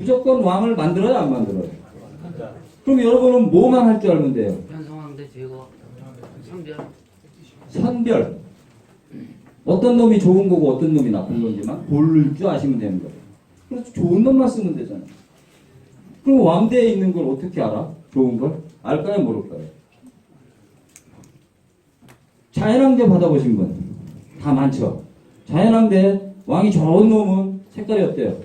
무조건 왕을 만들어야 안 만들어요? 그럼 여러분은 뭐만 할 줄 알면 돼요? 편성왕대 제거 선별. 선별. 어떤 놈이 좋은 거고 어떤 놈이 나쁜 건지만 고를 줄 아시면 되는 거예요. 그래서 좋은 놈만 쓰면 되잖아요. 그럼 왕대에 있는 걸 어떻게 알아? 좋은 걸? 알까요? 모를까요? 자연왕대 받아보신 분 다 많죠? 자연왕대 왕이 좋은 놈은 색깔이 어때요?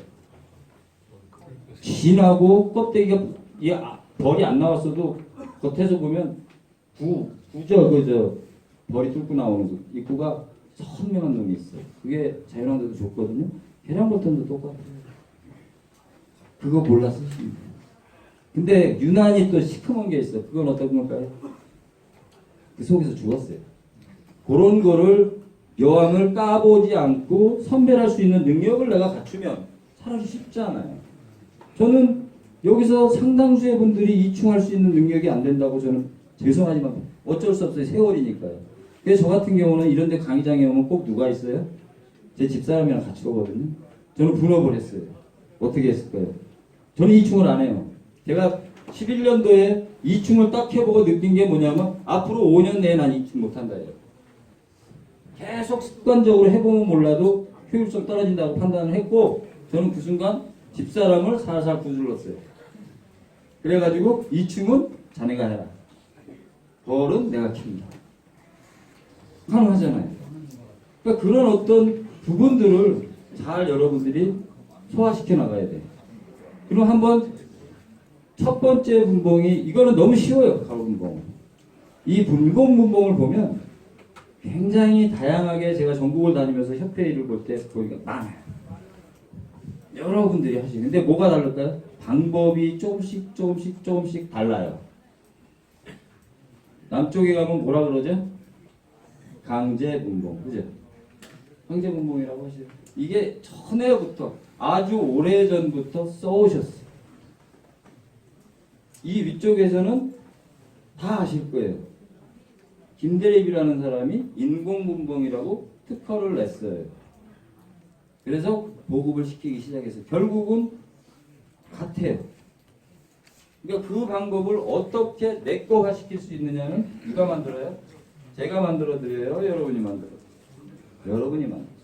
진하고 껍데기가 벌이 안 나왔어도 겉에서 보면 벌이 뚫고 나오는 거 입구가 선명한 놈이 있어요. 그게 자연왕대도 좋거든요. 계량버튼도 똑같아요. 그거 몰라 쓰시면 돼요. 근데 유난히 또 시커먼 게 있어. 그건 어떤 걸까요? 그 속에서 죽었어요. 그런 거를 여왕을 까보지 않고 선별할 수 있는 능력을 내가 갖추면 차라리 쉽잖아요. 저는 여기서 상당수의 분들이 이충할 수 있는 능력이 안 된다고 저는 죄송하지만 어쩔 수 없어요. 세월이니까요. 그래서 저 같은 경우는 이런 데 강의장에 오면 꼭 누가 있어요? 제 집사람이랑 같이 오거든요. 저는 분업을 했어요. 어떻게 했을까요? 저는 이충을 안 해요. 제가 11년도에 이충을 딱 해보고 느낀 게 뭐냐면 앞으로 5년 내에 난 이충 못한다 해요. 계속 습관적으로 해보면 몰라도 효율성 떨어진다고 판단을 했고 저는 그 순간 집사람을 살살 구슬렀어요. 그래가지고 이충은 자네가 해라. 벌은 내가 키운다. 가능하잖아요. 그러니까 그런 어떤 부분들을 잘 여러분들이 소화시켜 나가야 돼요. 그럼 한번 첫 번째 분봉이 이거는 너무 쉬워요. 가로 분봉. 이 분봉 분봉을 보면 굉장히 다양하게 제가 전국을 다니면서 협회 일을 볼 때 보니까 많아요. 여러분들이 하시는데 뭐가 다를까요? 방법이 조금씩 달라요. 남쪽에 가면 뭐라 그러죠? 강제분봉, 그죠? 강제분봉이라고 하시죠. 이게 전에부터 아주 오래전부터 써오셨어요. 이 위쪽에서는 다 아실 거예요. 김대립이라는 사람이 인공분봉이라고 특허를 냈어요. 그래서 보급을 시키기 시작했어요. 결국은 같아요. 그러니까 그 방법을 어떻게 내꺼화 시킬 수 있느냐는 누가 만들어요? 제가 만들어 드려요? 여러분이 만들어요? 여러분이 만들어요.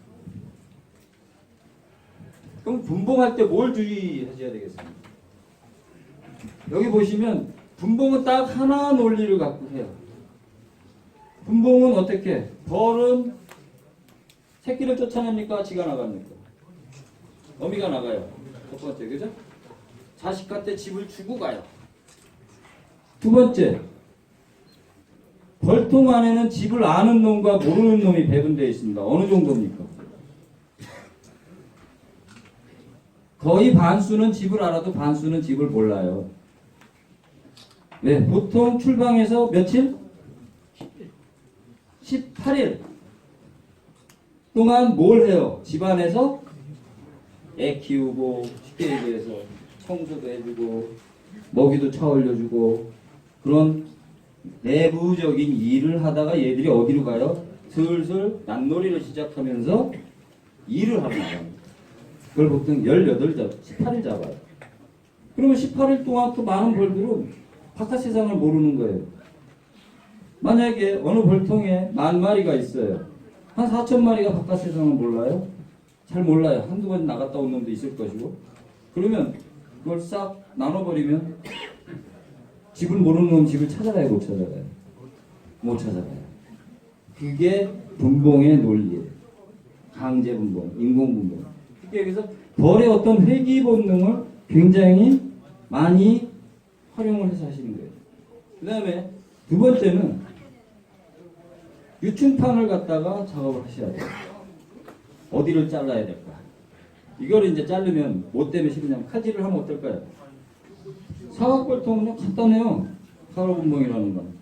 그럼 분봉할 때 뭘 주의하셔야 되겠습니까? 여기 보시면 분봉은 딱 하나 논리를 갖고 해요. 분봉은 어떻게? 벌은 새끼를 쫓아냅니까? 지가 나갑니까? 어미가 나가요. 첫 번째, 그죠? 자식한테 집을 주고 가요. 두 번째, 벌통 안에는 집을 아는 놈과 모르는 놈이 배분되어 있습니다. 어느 정도입니까? 거의 반수는 집을 알아도 반수는 집을 몰라요. 네, 보통 출방에서 며칠? 18일 동안 뭘 해요? 집안에서 애 키우고 쉽게 얘기해서 청소도 해주고 먹이도 쳐올려주고 그런 내부적인 일을 하다가 얘들이 어디로 가요? 슬슬 낫놀이를 시작하면서 일을 하러 나가요. 그걸 보통 18일 잡아요. 그러면 18일 동안 그 많은 벌들은 바깥 세상을 모르는 거예요. 만약에 어느 벌통에 10,000마리가 있어요. 한 4,000마리가 바깥 세상을 몰라요? 잘 몰라요. 한두 번 나갔다 온 놈도 있을 것이고. 그러면 그걸 싹 나눠버리면 집을 모르는 놈 집을 찾아가요? 못 찾아가요? 못 찾아가요. 그게 분봉의 논리예요. 강제 분봉, 인공 분봉. 특히 여기서 벌의 어떤 회귀 본능을 굉장히 많이 활용을 해서 하시는 거예요. 그 다음에 두 번째는 유충판을 갖다가 작업을 하셔야 돼요. 어디를 잘라야 될까? 이걸 이제 자르면 뭐 때문에 싫으냐면 칼질을 하면 어떨까요? 사각벌통은요 간단해요. 가로분봉이라는 건.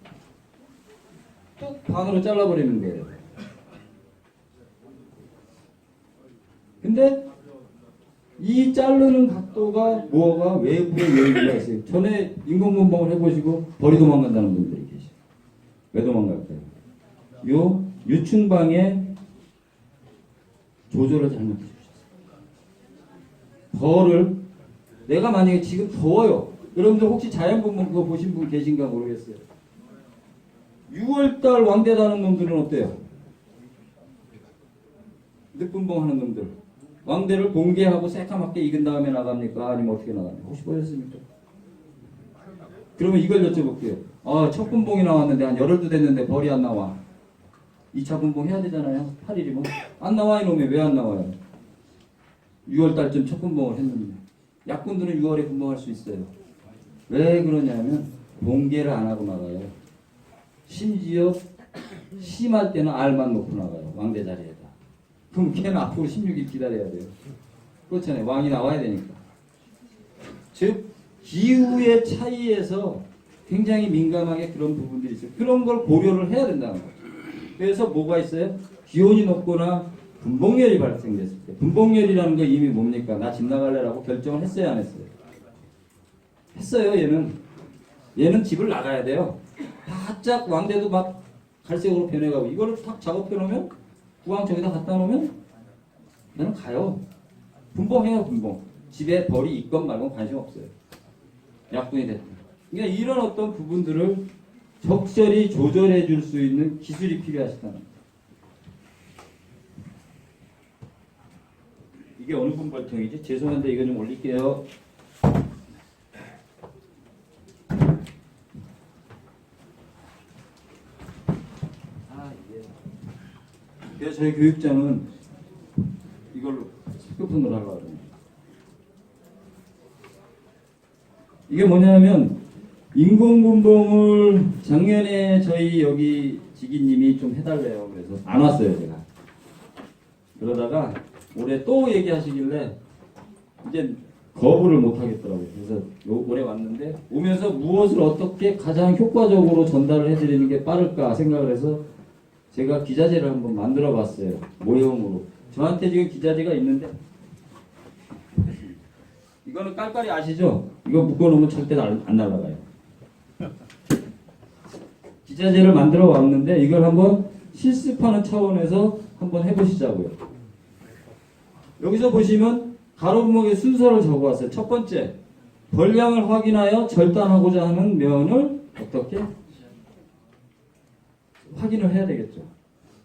뚝 반으로 잘라버리는 거예요. 근데 이 자르는 각도가 뭐가 외부의 요인이 있어요. 전에 인공분봉을 해보시고 벌이 도망간다는 분들이 계세요. 왜 도망갈까요? 요 유충방에 조절을 잘못해 주셨어요. 벌을 내가 만약에 지금 더워요. 여러분들 혹시 자연분봉 그거 보신 분 계신가 모르겠어요. 6월달 왕대 다는 놈들은 어때요? 늦분봉 하는 놈들. 왕대를 공개하고 새까맣게 익은 다음에 나갑니까? 아니면 어떻게 나갑니까? 혹시 보셨습니까? 그러면 이걸 여쭤볼게요. 첫 분봉이 나왔는데 한 열흘도 됐는데 벌이 안 나와. 2차 분봉 해야 되잖아요. 8일이면. 안 나와 이놈이 왜 안 나와요? 6월달쯤 첫 분봉을 했는데. 약군들은 6월에 분봉할 수 있어요. 왜 그러냐면 공개를 안 하고 나가요. 심지어 심할 때는 알만 놓고 나가요. 왕대 자리에다. 그럼 걔는 앞으로 16일 기다려야 돼요. 그렇잖아요. 왕이 나와야 되니까. 즉 기후의 차이에서 굉장히 민감하게 그런 부분들이 있어요. 그런 걸 고려를 해야 된다는 거죠. 그래서 뭐가 있어요? 기온이 높거나 분봉열이 발생됐을 때. 분봉열이라는 거 이미 뭡니까? 나 집 나갈래라고 결정을 했어요, 안 했어요? 했어요, 얘는. 얘는 집을 나가야 돼요. 바짝 왕대도 막 갈색으로 변해가고 이거를 탁 작업해 놓으면 구황 저기다 갖다 놓으면 나는 가요. 분봉해요, 분봉. 집에 벌이 있건 말건 관심 없어요. 약분이 됐다. 그러니까 이런 어떤 부분들을 적절히 조절해 줄 수 있는 기술이 필요하시다는 거예요. 이게 어느 분벌통이지? 죄송한데 이거 좀 올릴게요. 그래서 저희 교육장은 이걸로 스피커폰으로 하려고 합니다. 이게 뭐냐면 인공분봉을 작년에 저희 여기 지기님이 좀 해달래요. 그래서 안 왔어요 제가. 그러다가 올해 또 얘기하시길래 이제 거부를 못 하겠더라고요. 그래서 올해 왔는데 오면서 무엇을 어떻게 가장 효과적으로 전달을 해드리는 게 빠를까 생각을 해서 제가 기자재를 한번 만들어 봤어요. 모형으로. 저한테 지금 기자재가 있는데 이거는 깔깔이 아시죠? 이거 묶어놓으면 절대 안 날아가요. 기자재를 만들어 왔는데 이걸 한번 실습하는 차원에서 한번 해보시자고요. 여기서 보시면 가로분목의 순서를 적어왔어요. 첫 번째, 벌량을 확인하여 절단하고자 하는 면을 어떻게 확인을 해야 되겠죠.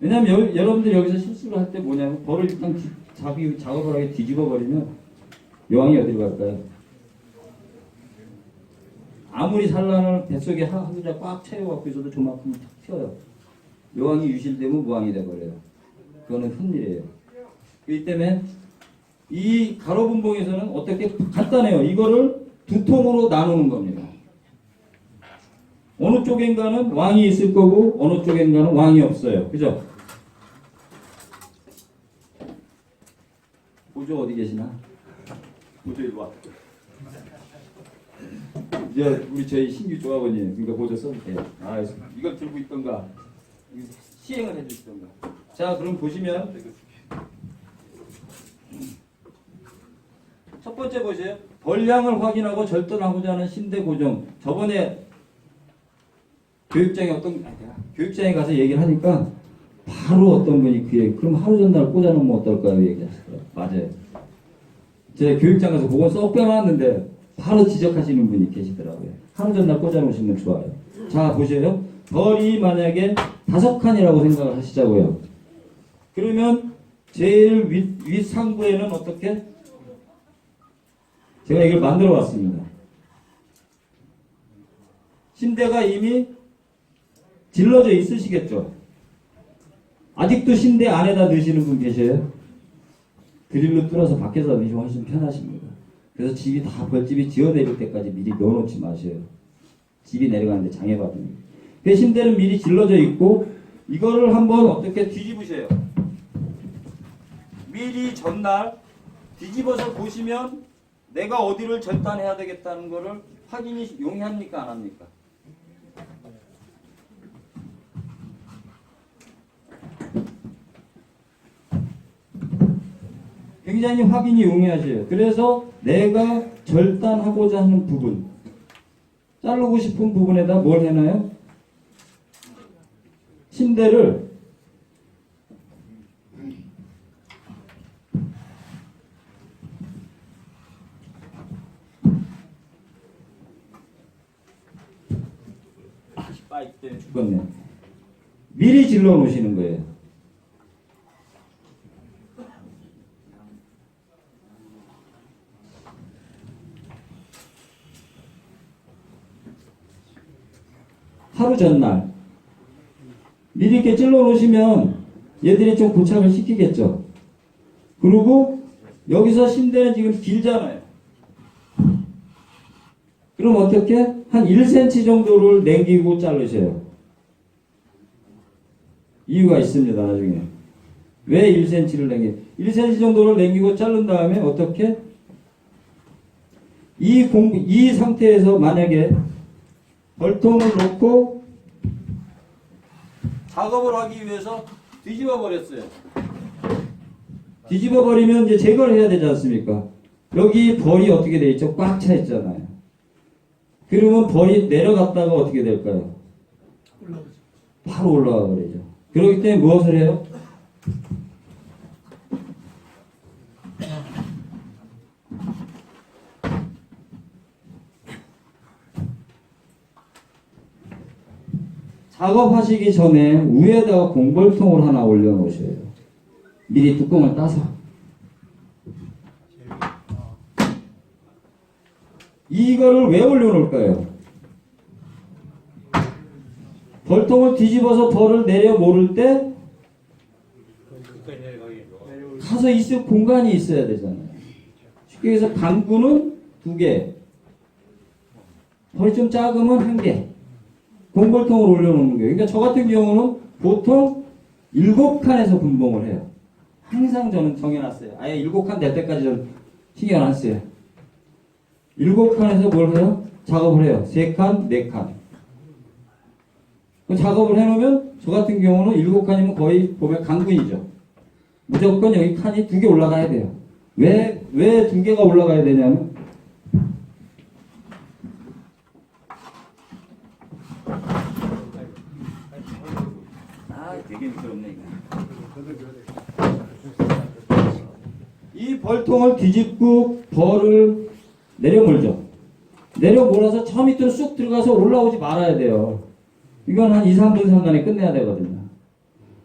왜냐하면 여러분들 여기서 실수를 할 때 뭐냐면 벌을 일단 작업을 하게 뒤집어 버리면 여왕이 어디로 갈까요? 아무리 산란을 뱃속에 하구자 꽉 채워갖고 있어도 조만큼 탁 튀어요. 여왕이 유실되면 무왕이 돼버려요. 그거는 흔일이에요. 그렇기 때문에 이 가로분봉에서는 어떻게 간단해요. 이거를 두 통으로 나누는 겁니다. 어느 쪽엔가는 왕이 있을 거고 어느 쪽엔가는 왕이 없어요. 그죠? 보조 어디 계시나? 보조 일로 와. 이제 우리 저희 신규 조합원님 그러니까 보조 써볼게요. 이걸 들고 있던가 시행을 해주시던가. 자 그럼 보시면 첫 번째 보세요. 벌량을 확인하고 절단하고자 하는 신대 고정. 저번에 교육장에 가서 얘기를 하니까 바로 어떤 분이 그 얘기, 그럼 하루 전날 꽂아놓으면 어떨까요? 얘기하시더라고요. 맞아요. 제 교육장 가서 그건 쏙 빼놨는데 바로 지적하시는 분이 계시더라고요. 하루 전날 꽂아놓으시면 좋아요. 자 보세요. 벌이 만약에 5칸이라고 생각을 하시자고요. 그러면 제일 윗 상부에는 어떻게? 제가 이걸 만들어 왔습니다. 신대가 이미 질러져 있으시겠죠? 아직도 신대 안에다 넣으시는 분 계셔요? 드릴로 뚫어서 밖에서 넣으시면 훨씬 편하십니다. 그래서 집이 다 벌집이 지어내릴 때까지 미리 넣어놓지 마세요. 집이 내려가는데 장애받으니까. 그 신대는 미리 질러져 있고 이거를 한번 어떻게 뒤집으세요. 미리 전날 뒤집어서 보시면 내가 어디를 절단해야 되겠다는 거를 확인이 용이합니까? 안 합니까? 굉장히 확인이 용이하셔요. 그래서 내가 절단하고자 하는 부분, 자르고 싶은 부분에다 뭘 해놔요? 신대를 있기 때문에 죽었네. 미리 질러 놓으시는 거예요. 하루 전날 미리 이렇게 찔러 놓으시면 얘들이 좀 고착을 시키겠죠. 그리고 여기서 심대는 지금 길잖아요. 그럼 어떻게? 한 1cm 정도를 남기고 자르셔요. 이유가 있습니다. 나중에. 왜 1cm를 남겨? 1cm 정도를 남기고 자른 다음에 어떻게? 이 상태에서 만약에 벌통을 놓고 작업을 하기 위해서 뒤집어 버렸어요. 뒤집어 버리면 이제 제거를 해야 되지 않습니까? 여기 벌이 어떻게 돼 있죠? 꽉 차 있잖아요. 그러면 벌이 내려갔다가 어떻게 될까요? 바로 올라가 버리죠. 그렇기 때문에 무엇을 해요? 작업하시기 전에 위에다가 공벌통을 하나 올려놓으셔요. 미리 뚜껑을 따서. 이거를 왜 올려놓을까요? 벌통을 뒤집어서 벌을 내려 모를 때 가서 있을 공간이 있어야 되잖아요. 쉽게 해서 방구는 2개, 벌이 좀 작으면 1개. 공벌통을 올려놓는 거예요. 그러니까 저 같은 경우는 보통 7칸에서 분봉을 해요. 항상 저는 정해놨어요. 아예 7칸 될 때까지 저는 신경 안 써요. 7칸에서 뭘 해요? 작업을 해요. 3칸, 4칸. 작업을 해놓으면 저 같은 경우는 7칸이면 거의 보면 강군이죠. 무조건 여기 칸이 2개 올라가야 돼요. 왜 2개가 올라가야 되냐면 되게 미끄럽네 이거. 이 벌통을 뒤집고 벌을 내려몰죠. 내려몰아서 저 밑으로 쑥 들어가서 올라오지 말아야 돼요. 이건 한 2, 3분 상간에 끝내야 되거든요.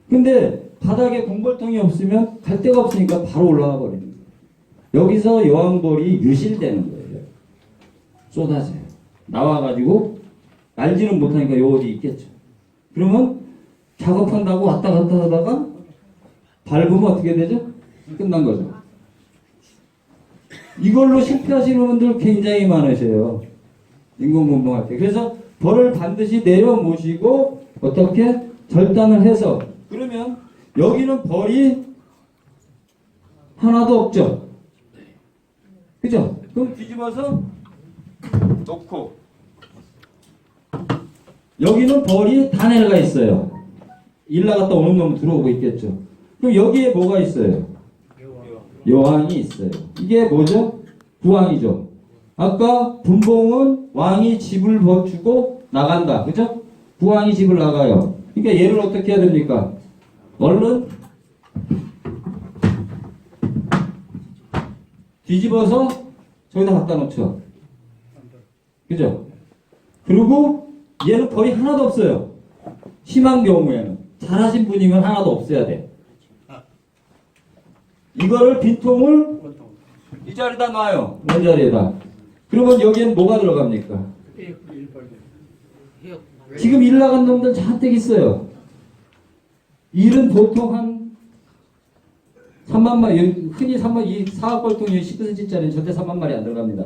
근데 바닥에 공벌통이 없으면 갈 데가 없으니까 바로 올라가 버리는 거예요. 여기서 여왕벌이 유실되는 거예요. 쏟아져요. 나와가지고 날지는 못하니까 요 어디 있겠죠. 그러면 작업한다고 왔다 갔다 하다가 밟으면 어떻게 되죠? 끝난 거죠. 이걸로 실패하시는 분들 굉장히 많으세요. 인공분봉할 때. 그래서 벌을 반드시 내려 모시고 어떻게 절단을 해서 그러면 여기는 벌이 하나도 없죠. 그죠? 그럼 뒤집어서 놓고 여기는 벌이 다 내려가 있어요. 일 나갔다 오는 놈은 들어오고 있겠죠. 그럼 여기에 뭐가 있어요? 여왕이 있어요. 이게 뭐죠? 부왕이죠. 아까 분봉은 왕이 집을 주고 나간다. 그죠? 부왕이 집을 나가요. 그러니까 얘를 어떻게 해야 됩니까? 얼른 뒤집어서 저기다 갖다 놓죠. 그죠? 그리고 얘는 벌이 하나도 없어요. 심한 경우에는. 잘하신 분이면 하나도 없어야 돼. 이거를 빈통을 이 자리에다 놔요. 원자리에다. 그러면 여기엔 뭐가 들어갑니까? 지금 일 나간 놈들 잔뜩 있어요. 일은 보통 한 3만 마리, 흔히 3만, 이 사각벌통이 19cm짜리는 절대 3만 마리 안 들어갑니다.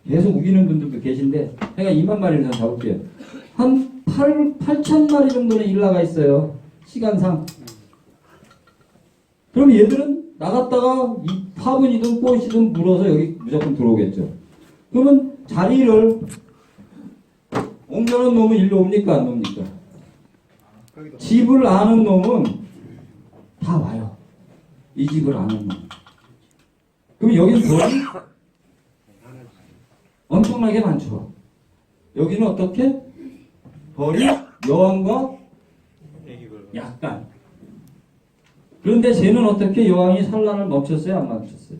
계속 우기는 분들도 계신데, 제가 2만 마리를 전 잡을게요. 한 8천 마리 정도는 일 나가 있어요. 시간상. 그럼 얘들은 나갔다가 이 화분이든 꽃이든 물어서 여기 무조건 들어오겠죠. 그러면 자리를 옮겨놓은 놈은 일로 옵니까? 안 옵니까? 집을 아는 놈은 다 와요. 이 집을 아는 놈. 그럼 여기는 벌이 엄청나게 많죠. 여기는 어떻게? 벌이 여왕과 약간. 그런데 쟤는 어떻게 여왕이 산란을 멈췄어요? 안 멈췄어요?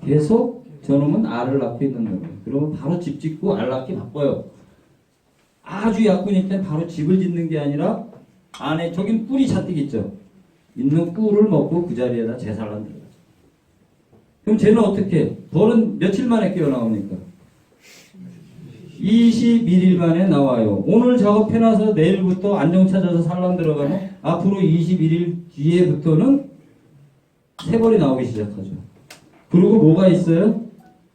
계속 저놈은 알을 낳고 있는 놈이에요. 그러면 바로 집 짓고 알 낳기 바빠요. 아주 약분일 땐 바로 집을 짓는 게 아니라 안에 저긴 꿀이 잔뜩 있죠. 있는 꿀을 먹고 그 자리에다 제사를 한다. 그럼 쟤는 어떻게? 벌은 며칠 만에 깨어나옵니까? 21일 만에 나와요. 오늘 작업해놔서 내일부터 안정 찾아서 산란 들어가면 앞으로 21일 뒤에부터는 새벌이 나오기 시작하죠. 그리고 뭐가 있어요?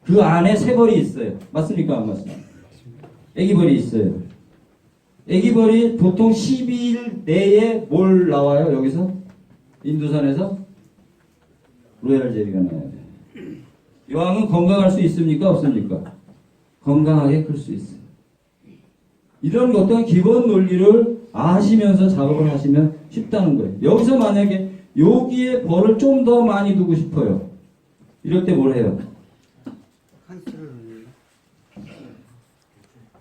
그 안에 새벌이 있어요. 맞습니까? 안 맞습니까? 애기벌이 있어요. 애기벌이 보통 12일 내에 뭘 나와요? 여기서? 인두산에서? 로얄 젤리가 나와요. 여왕은 건강할 수 있습니까? 없습니까? 건강하게 클 수 있어요. 이런 어떤 기본 논리를 아시면서 작업을 하시면 쉽다는 거예요. 여기서 만약에 여기에 벌을 좀 더 많이 두고 싶어요. 이럴 때 뭘 해요?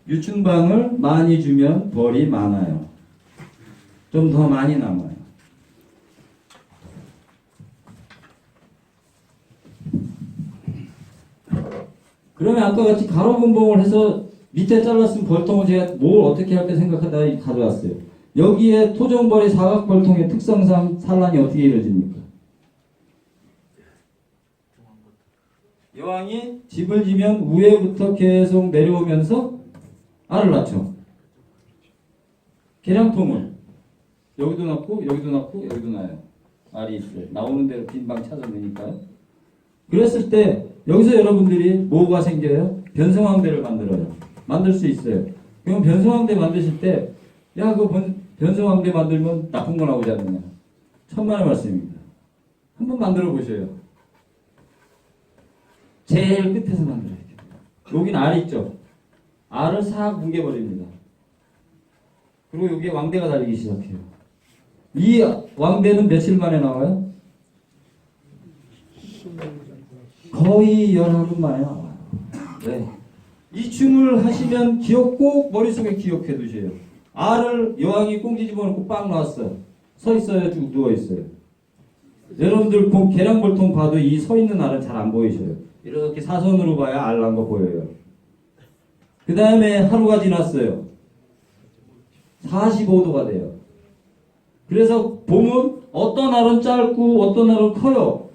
유충방을 많이 주면 벌이 많아요. 좀 더 많이 남아요. 그러면 아까 같이 가로 분봉을 해서 밑에 잘랐으면 벌통을 제가 뭘 어떻게 할 때 생각하다가 가져왔어요. 여기에 토종벌이 사각벌통의 특성상 산란이 어떻게 이루어집니까? 여왕이 집을 지면 위에부터 계속 내려오면서 알을 낳죠. 계량통을 여기도 낳고 여기도 낳고 여기도 낳아요. 알이 있어요. 나오는 대로 빈방 찾아내니까요. 그랬을 때 여기서 여러분들이 뭐가 생겨요? 변성황대를 만들어요. 만들 수 있어요. 그럼 변성황대 만드실 때 야, 그 변성황대 만들면 나쁜 거 나오지 않느냐. 천만의 말씀입니다. 한번 만들어 보셔요. 제일 끝에서 만들어야 돼요. 여긴 알 있죠? 알을 싹 뭉개버립니다. 그리고 여기에 왕대가 달리기 시작해요. 이 왕대는 며칠 만에 나와요? 거의 열흘 만에 나와요. 네. 이 춤을 하시면 꼭 머릿속에 기억해 두세요. 알을 여왕이 꽁지 집어넣고 빵 놨어요. 서 있어요? 쭉 누워 있어요? 여러분들 계량벌통 봐도 이 서 있는 알은 잘 안 보이셔요. 이렇게 사선으로 봐야 알 난 거 보여요. 그 다음에 하루가 지났어요. 45도가 돼요. 그래서 보면 어떤 알은 짧고 어떤 알은 커요.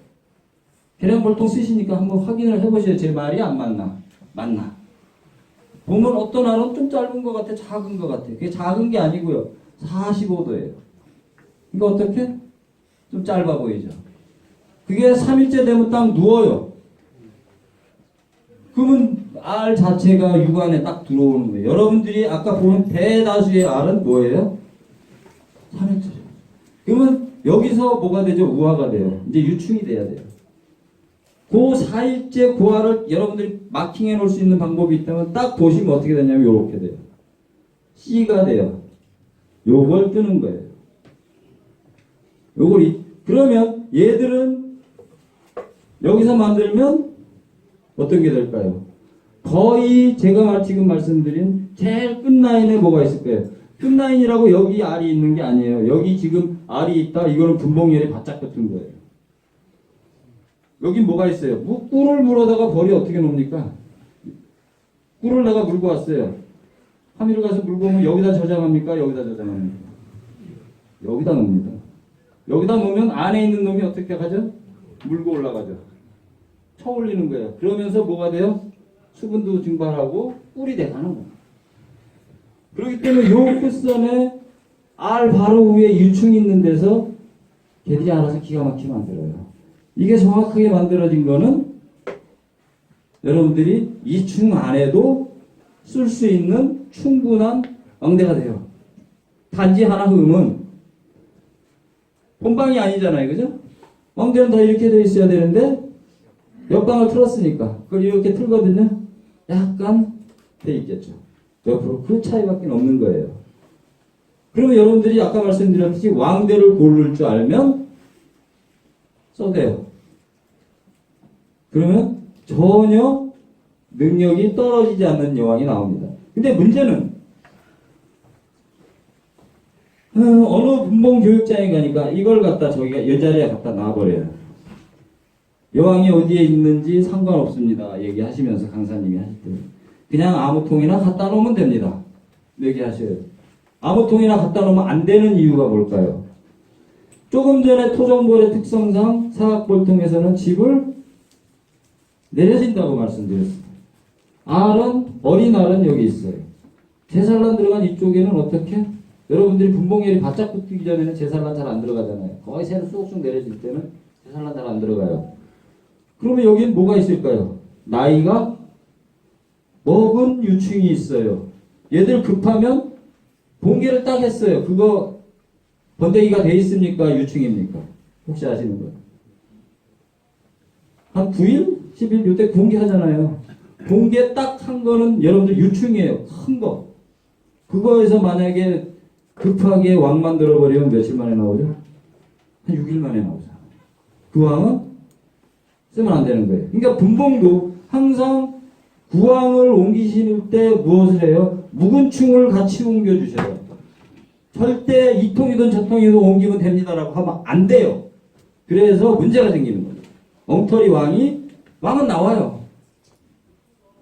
계량벌통 쓰시니까 한번 확인을 해보세요. 제 말이 안 맞나? 맞나? 보면 어떤 알은 좀 짧은 것 같아, 작은 것 같아. 그게 작은 게 아니고요. 45도예요. 이거 어떻게? 좀 짧아 보이죠? 그게 3일째 되면 딱 누워요. 그러면 알 자체가 육안에 딱 들어오는 거예요. 여러분들이 아까 보는 대다수의 알은 뭐예요? 3일째예요. 그러면 여기서 뭐가 되죠? 우화가 돼요. 이제 유충이 돼야 돼요. 그 4일째 그 알을 여러분들이 마킹해 놓을 수 있는 방법이 있다면 딱 보시면 어떻게 되냐면 요렇게 돼요. C가 돼요. 요걸 뜨는 거예요. 그러면 얘들은 여기서 만들면 어떤 게 될까요? 거의 제가 지금 말씀드린 제일 끝라인에 뭐가 있을 거예요? 끝라인이라고 여기 알이 있는 게 아니에요. 여기 지금 알이 있다. 이거는 분봉열이 바짝 붙은 거예요. 여기 뭐가 있어요? 꿀을 물어다가 벌이 어떻게 놉니까? 꿀을 내가 물고 왔어요. 하미를 가서 물고 오면 여기다 저장합니까? 여기다 저장합니까? 여기다 놓습니다. 여기다 놓으면 안에 있는 놈이 어떻게 가죠? 물고 올라가죠. 쳐올리는 거예요. 그러면서 뭐가 돼요? 수분도 증발하고 꿀이 돼가는 거예요. 그렇기 때문에 요 끝선에 알 바로 위에 유충이 있는 데서 걔들이 알아서 기가 막히게 만들어요. 이게 정확하게 만들어진 거는 여러분들이 이 충 안에도 쓸 수 있는 충분한 왕대가 돼요. 단지 하나 흠은 본방이 아니잖아요. 그죠? 왕대는 다 이렇게 되어 있어야 되는데 옆방을 틀었으니까 그걸 이렇게 틀거든요. 약간 돼 있겠죠. 옆으로 그 차이밖에 없는 거예요. 그러면 여러분들이 아까 말씀드렸듯이 왕대를 고를 줄 알면 써대요. 그러면 전혀 능력이 떨어지지 않는 여왕이 나옵니다. 근데 문제는 어느 분봉 교육장에 가니까 이걸 갖다 저기가 이 자리에 갖다 놔버려요. 여왕이 어디에 있는지 상관없습니다. 얘기하시면서 강사님이 하실 때 그냥 아무 통이나 갖다 놓으면 됩니다. 내게 하셔야 돼요. 아무 통이나 갖다 놓으면 안 되는 이유가 뭘까요? 조금 전에 토종벌의 특성상 사각볼통에서는 집을 내려진다고 말씀드렸습니다. 어린 알은 여기 있어요. 제산란 들어간 이쪽에는 어떻게? 여러분들이 분봉열이 바짝 붙기 전에는 제산란 잘 안 들어가잖아요. 거의 새로 쑥쑥 내려질 때는 제산란 잘 안 들어가요. 그러면 여기는 뭐가 있을까요? 나이가 먹은 유충이 있어요. 얘들 급하면 봉개를 딱 했어요. 그거 번데기가 돼 있습니까? 유충입니까? 혹시 아시는 거예요? 한 9일? 10일? 요때 공개하잖아요. 공개 딱 한 거는 여러분들 유충이에요. 큰 거. 그거에서 만약에 급하게 왕 만들어버리면 며칠 만에 나오죠? 한 6일 만에 나오죠. 그 왕은 쓰면 안 되는 거예요. 그러니까 분봉도 항상 구왕을 옮기실 때 무엇을 해요? 묵은 충을 같이 옮겨주셔요. 절대 이 통이든 저 통이든 옮기면 됩니다라고 하면 안 돼요. 그래서 문제가 생기는 거예요. 엉터리 왕은 나와요.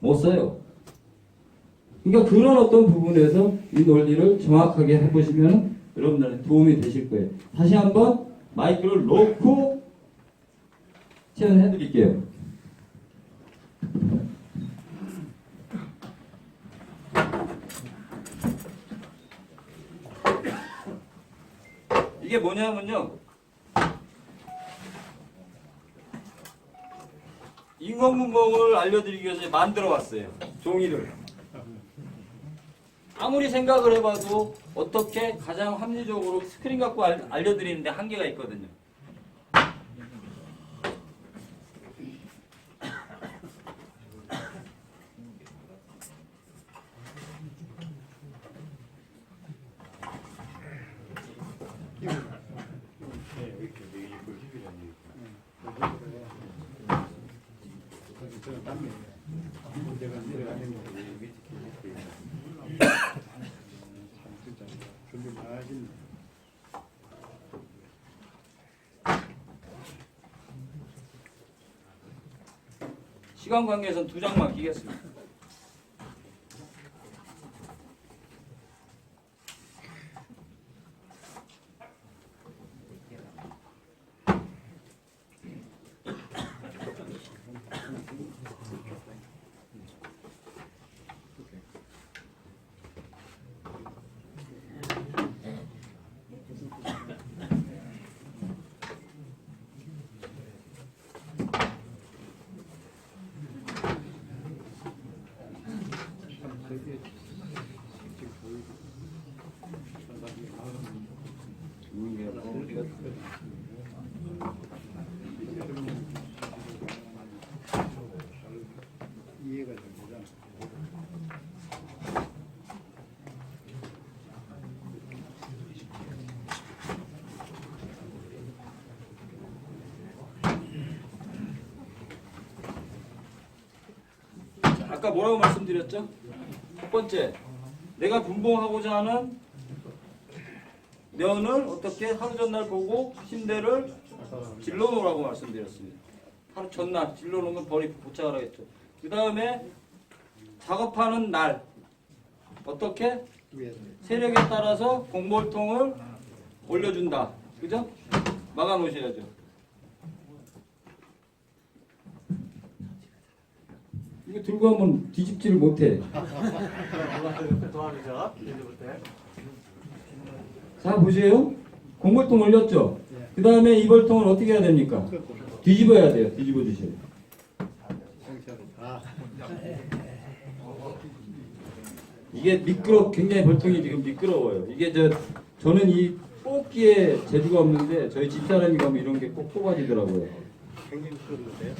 못 써요. 그러니까 그런 어떤 부분에서 이 논리를 정확하게 해보시면 여러분들한테 도움이 되실 거예요. 다시 한번 마이크를 놓고 체험해 드릴게요. 이게 뭐냐면요. 인공분봉을 알려드리기 위해서 만들어 왔어요. 종이를. 아무리 생각을 해봐도 어떻게 가장 합리적으로 스크린 갖고 알려드리는데 한계가 있거든요. 시간 관계에서는 2장만 끼겠습니다. 이해가 됩니다. 아까 뭐라고 말씀드렸죠? 첫 번째, 내가 분봉하고자 하는 면을 어떻게 하루 전날 보고 침대를 질러 놓으라고 말씀드렸습니다. 하루 전날 질러 놓으면 벌이 도착을 하겠죠. 그 다음에 작업하는 날 어떻게 세력에 따라서 공몰통을 올려준다. 그죠? 막아 놓으셔야죠. 이거 들고 하면 뒤집지를 못해. 자 보세요. 공몰통 올렸죠. 그 다음에 이 벌통을 어떻게 해야 됩니까? 뒤집어야 돼요. 뒤집어 주셔야 돼요. 이게 굉장히 벌통이 지금 미끄러워요. 이게 저는 이 뽑기에 재주가 없는데 저희 집사람이 가면 이런 게 꼭 뽑아지더라고요. 굉장히 미끄러운데요?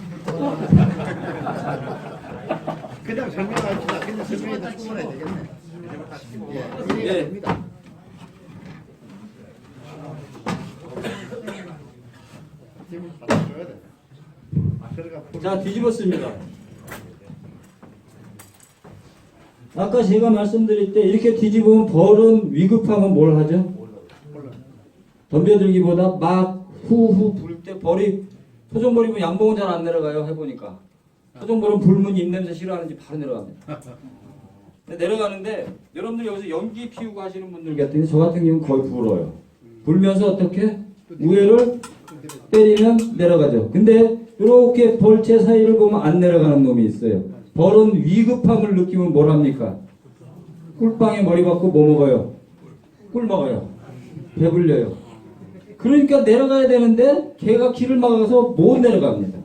그냥 설명합시다. 그냥 설명해도 충분해야 되겠네. 예, 이해가 됩니다. 힘을 받아줘야 돼. 자, 뒤집었습니다. 아까 제가 말씀드릴 때 이렇게 뒤집으면 벌은 위급하면 뭘 하죠? 덤벼들기보다 막 후후 불 때 벌이 토종벌이면 양봉은 잘 안 내려가요. 해보니까 토종벌은 불문 입냄새 싫어하는지 바로 내려갑니다. 내려가는데 여러분들 여기서 연기 피우고 하시는 분들 같은 저 같은 경우는 거의 불어요. 불면서 어떻게 우회를 때리면 내려가죠. 근데 이렇게 벌채 사이를 보면 안 내려가는 놈이 있어요. 벌은 위급함을 느끼면 뭘 합니까? 꿀빵에 머리 박고 뭐 먹어요? 꿀 먹어요. 배불려요. 그러니까 내려가야 되는데 걔가 길을 막아서 못 내려갑니다.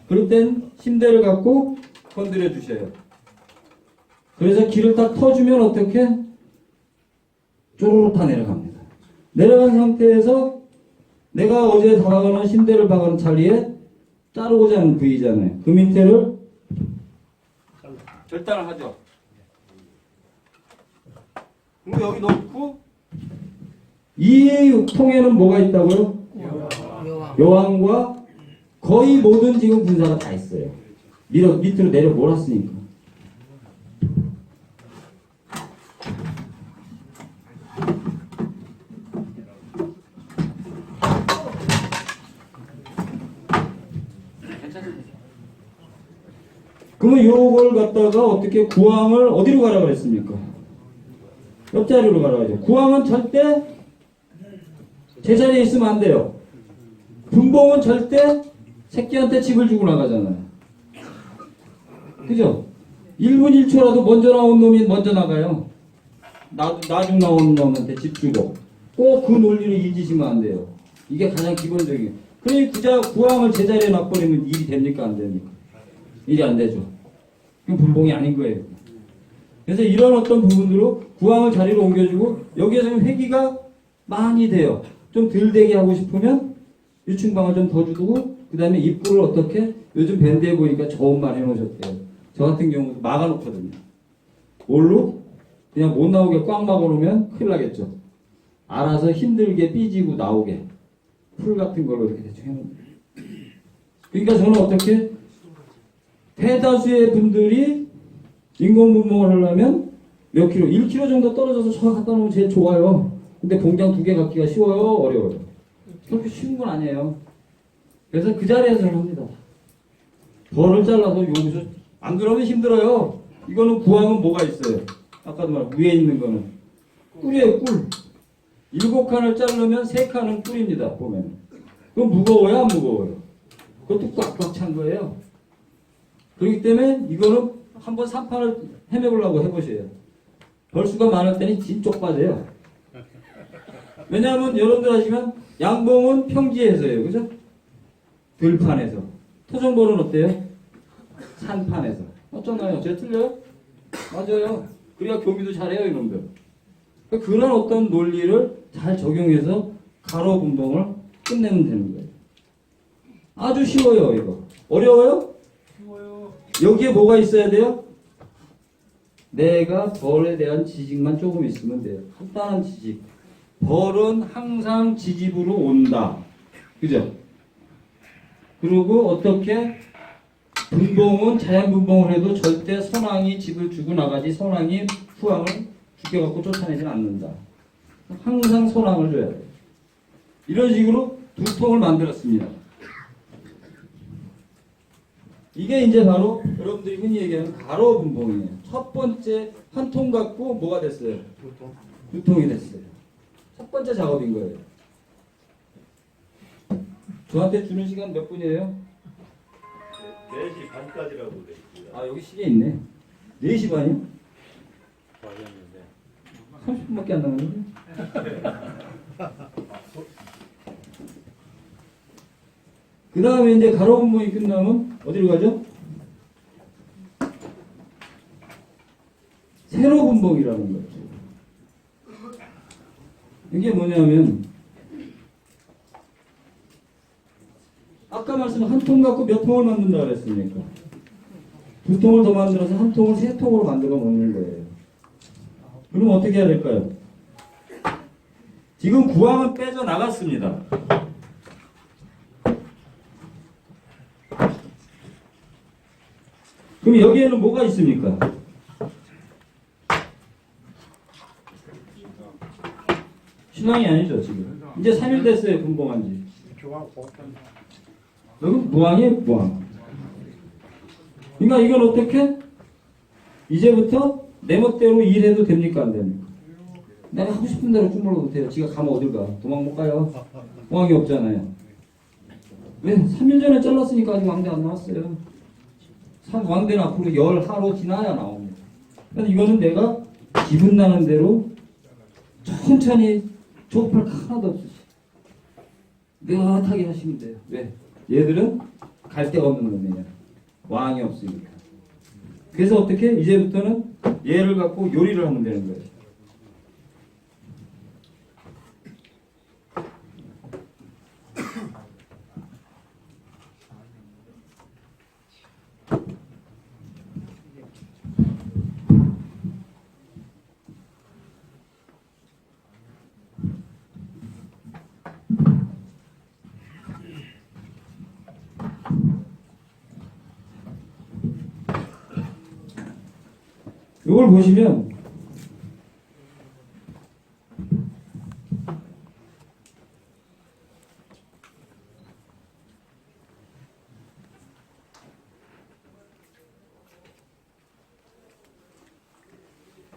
그럴 땐 힘대를 갖고 건드려 주셔요. 그래서 길을 딱 터주면 어떻게? 쪼르륵 다 내려갑니다. 내려간 상태에서 내가 어제 박아놓은 힘대를 박아놓은 자리에 자르고자 하는 부위잖아요. 그 밑에를 절단을 하죠. 그리고 여기 넣고 이 통에는 뭐가 있다고요? 여왕과 거의 모든 지금 군사가 다 있어요. 밑으로 내려 몰았으니까. 그러면 요걸 갖다가 어떻게 구황을 어디로 가라 그랬습니까? 옆자리로 가라 그러죠. 구황은 절대 제자리에 있으면 안 돼요. 분봉은 절대 새끼한테 집을 주고 나가잖아요. 그죠? 1분 1초라도 먼저 나온 놈이 먼저 나가요. 나중 나온 놈한테 집 주고. 꼭 그 논리를 잊으시면 안 돼요. 이게 가장 기본적인. 그러니 구황을 제자리에 놔버리면 일이 됩니까? 안 됩니까? 일이 안 되죠. 그럼 분봉이 아닌 거예요. 그래서 이런 어떤 부분으로 구황을 자리로 옮겨주고 여기에서는 회기가 많이 돼요. 좀 덜 되게 하고 싶으면 유충방을 좀 더 주고 그 다음에 입구를 어떻게 요즘 밴드에 보니까 좋은 말 해놓으셨대요. 저 같은 경우도 막아놓거든요. 뭘로? 그냥 못 나오게 꽉 막아놓으면 큰일 나겠죠. 알아서 힘들게 삐지고 나오게 풀 같은 걸로 이렇게 대충 해놓는 거예요. 그러니까 저는 어떻게 대다수의 분들이 인공분봉을 하려면 몇 킬로? 1km 정도 떨어져서 저 갖다 놓으면 제일 좋아요. 근데 봉장 2개 갖기가 쉬워요? 어려워요? 그렇게 쉬운 건 아니에요. 그래서 그 자리에서 합니다. 벌을 잘라서 여기서 안 그러면 힘들어요. 이거는 구황은 뭐가 있어요? 아까도 말한 위에 있는 거는 꿀이에요. 꿀. 7칸을 자르면 3칸은 꿀입니다. 보면. 그럼 무거워요? 안 무거워요? 그것도 꽉꽉 찬 거예요. 그렇기 때문에 이거는 한번 3판을 헤매보려고 해보세요. 벌수가 많을 때는 진쪽 빠져요. 왜냐하면 여러분들 아시면 양봉은 평지에서예요. 그죠? 들판에서. 토종벌은 어때요? 산판에서. 어쩌나요? 제가 틀려요? 맞아요. 그래야 교미도 잘해요, 이놈들. 그런 어떤 논리를 잘 적용해서 가로 분봉을 끝내면 되는 거예요. 아주 쉬워요, 이거. 어려워요? 쉬워요. 여기에 뭐가 있어야 돼요? 내가 벌에 대한 지식만 조금 있으면 돼요. 간단한 지식. 벌은 항상 지집으로 온다. 그죠? 그리고 어떻게 분봉은 자연 분봉을 해도 절대 선왕이 집을 주고 나가지 선왕이 후왕을 죽여갖고 쫓아내진 않는다. 항상 선왕을 줘야 돼요. 이런 식으로 두 통을 만들었습니다. 이게 이제 바로 여러분들이 흔히 얘기하는 가로 분봉이에요. 첫 번째 한 통 갖고 뭐가 됐어요? 두 통이 됐어요. 첫 번째 작업인 거예요. 저한테 주는 시간 몇 분이에요? 4시 반까지라고 돼 있습니다. 아, 여기 시계 있네. 4시 반이요? 맞았는데. 30분밖에 안 남았는데? 그 다음에 이제 가로 분봉이 끝나면 어디로 가죠? 세로 분봉이라는 거죠. 이게 뭐냐면 아까 말씀한 한 통 갖고 몇 통을 만든다 그랬습니까? 2통을 더 만들어서 한 통을 3통으로 만들어 먹는 거예요. 그럼 어떻게 해야 될까요? 지금 구황은 빼져 나갔습니다. 그럼 여기에는 뭐가 있습니까? 신앙이 아니죠, 지금. 이제 3일 됐어요, 분봉한 지. 여기 무왕이에요, 무왕. 그러니까 이건 어떻게? 이제부터 내 멋대로 일해도 됩니까 안 됩니까? 내가 하고 싶은 대로 주물러도 돼요. 지가 가면 어딜 가? 도망 못 가요. 왕이 없잖아요. 왜? 3일 전에 잘랐으니까 아직 왕대 안 나왔어요. 왕대는 앞으로 열 하루 지나야 나옵니다. 그러니까 이거는 내가 기분 나는 대로 천천히 조급할 거 하나도 없으시. 느긋하게 하시면 돼요. 왜? 얘들은 갈 데가 없는 놈이에요. 왕이 없으니까. 그래서 어떻게? 이제부터는 얘를 갖고 요리를 하면 되는 거예요. 이걸 보시면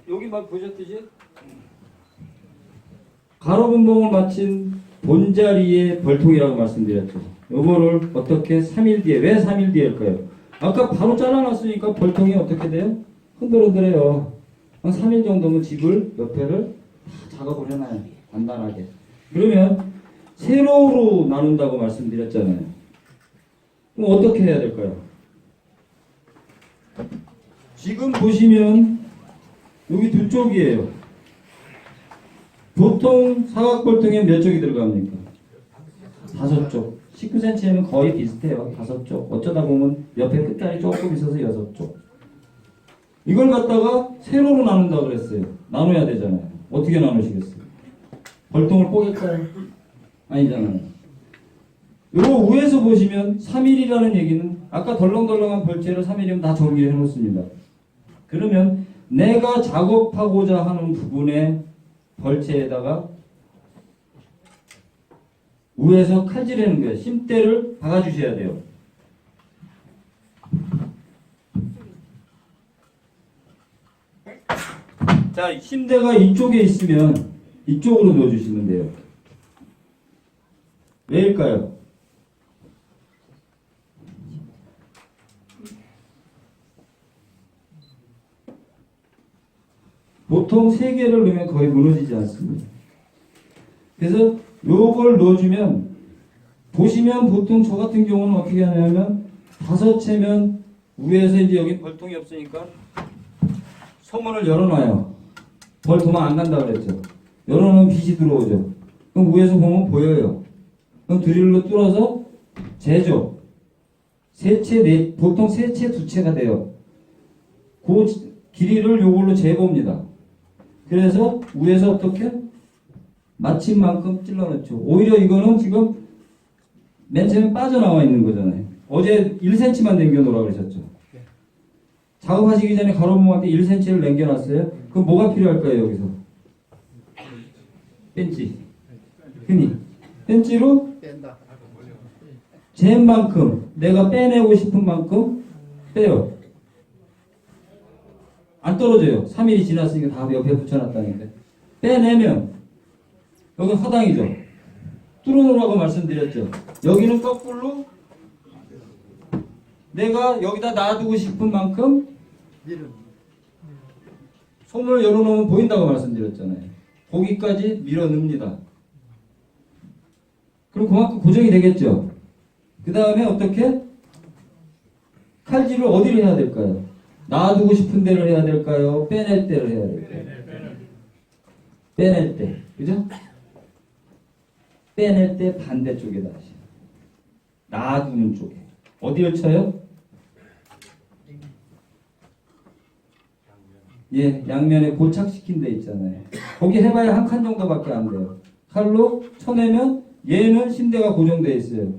여기 막 보셨듯이 가로분봉을 마친 본자리의 벌통이라고 말씀드렸죠. 요거를 어떻게 3일 뒤에, 왜 3일 뒤일까요? 아까 바로 잘라놨으니까 벌통이 어떻게 돼요? 흔들흔들해요. 한 3일 정도면 집을 옆에를 다 작업을 해놔요. 간단하게. 그러면 세로로 나눈다고 말씀드렸잖아요. 그럼 어떻게 해야 될까요? 지금 보시면 여기 두 쪽이에요. 보통 사각벌통에 몇 쪽이 들어갑니까? 5쪽. 19cm면 거의 비슷해요. 5쪽. 어쩌다 보면 옆에 끝다리 조금 있어서 6쪽. 이걸 갖다가 세로로 나눈다고 그랬어요. 나눠야 되잖아요. 어떻게 나누시겠어요? 벌통을 뽀갤까요? 아니잖아요. 요거 위에서 보시면 3일이라는 얘기는 아까 덜렁덜렁한 벌채를 3일이면 다 정리해 놓습니다. 그러면 내가 작업하고자 하는 부분의 벌채에다가 위에서 칼질하는 거예요. 심대를 박아주셔야 돼요. 자, 심대가 이쪽에 있으면 이쪽으로 넣어주시면 돼요. 왜일까요? 보통 3개를 넣으면 거의 무너지지 않습니다. 그래서 요걸 넣어주면 보시면 보통 저 같은 경우는 어떻게 하냐면 5채면 위에서 이제 여기 벌통이 없으니까 소문을 열어놔요. 벌 도망 안 간다 그랬죠. 열어놓으면 빛이 들어오죠. 그럼 위에서 보면 보여요. 그럼 드릴로 뚫어서 재죠. 보통 3채 2채가 돼요. 그 길이를 요걸로 재봅니다. 그래서 위에서 어떻게? 마침 만큼 찔러넣죠. 오히려 이거는 지금 맨 처음에 빠져나와 있는 거잖아요. 어제 1cm만 남겨놓으라고 그러셨죠. 작업하시기 전에 가로봉한테 1cm를 남겨놨어요. 그럼 뭐가 필요할까요, 여기서? 벤치. 흔히. 벤치로 뺀다. 잰 만큼, 내가 빼내고 싶은 만큼 빼요. 안 떨어져요. 3일이 지났으니까 다 옆에 붙여놨다니까. 빼내면, 여기 화당이죠. 뚫어놓으라고 말씀드렸죠. 여기는 거꾸로 내가 여기다 놔두고 싶은 만큼 밀은 소문을 열어놓으면 보인다고 말씀드렸잖아요. 거기까지 밀어 넣습니다. 그럼 그만큼 고정이 되겠죠. 그 다음에 어떻게? 칼질을 어디를 해야 될까요? 놔두고 싶은 데를 해야 될까요? 빼낼 때를 해야 될까요? 빼낼 때. 그죠? 빼낼 때 반대쪽에다 하시죠. 놔두는 쪽에. 어디를 쳐요? 예, 양면에 고착시킨 데 있잖아요. 거기 해봐야 한 칸 정도밖에 안 돼요. 칼로 쳐내면 얘는 심대가 고정되어 있어요.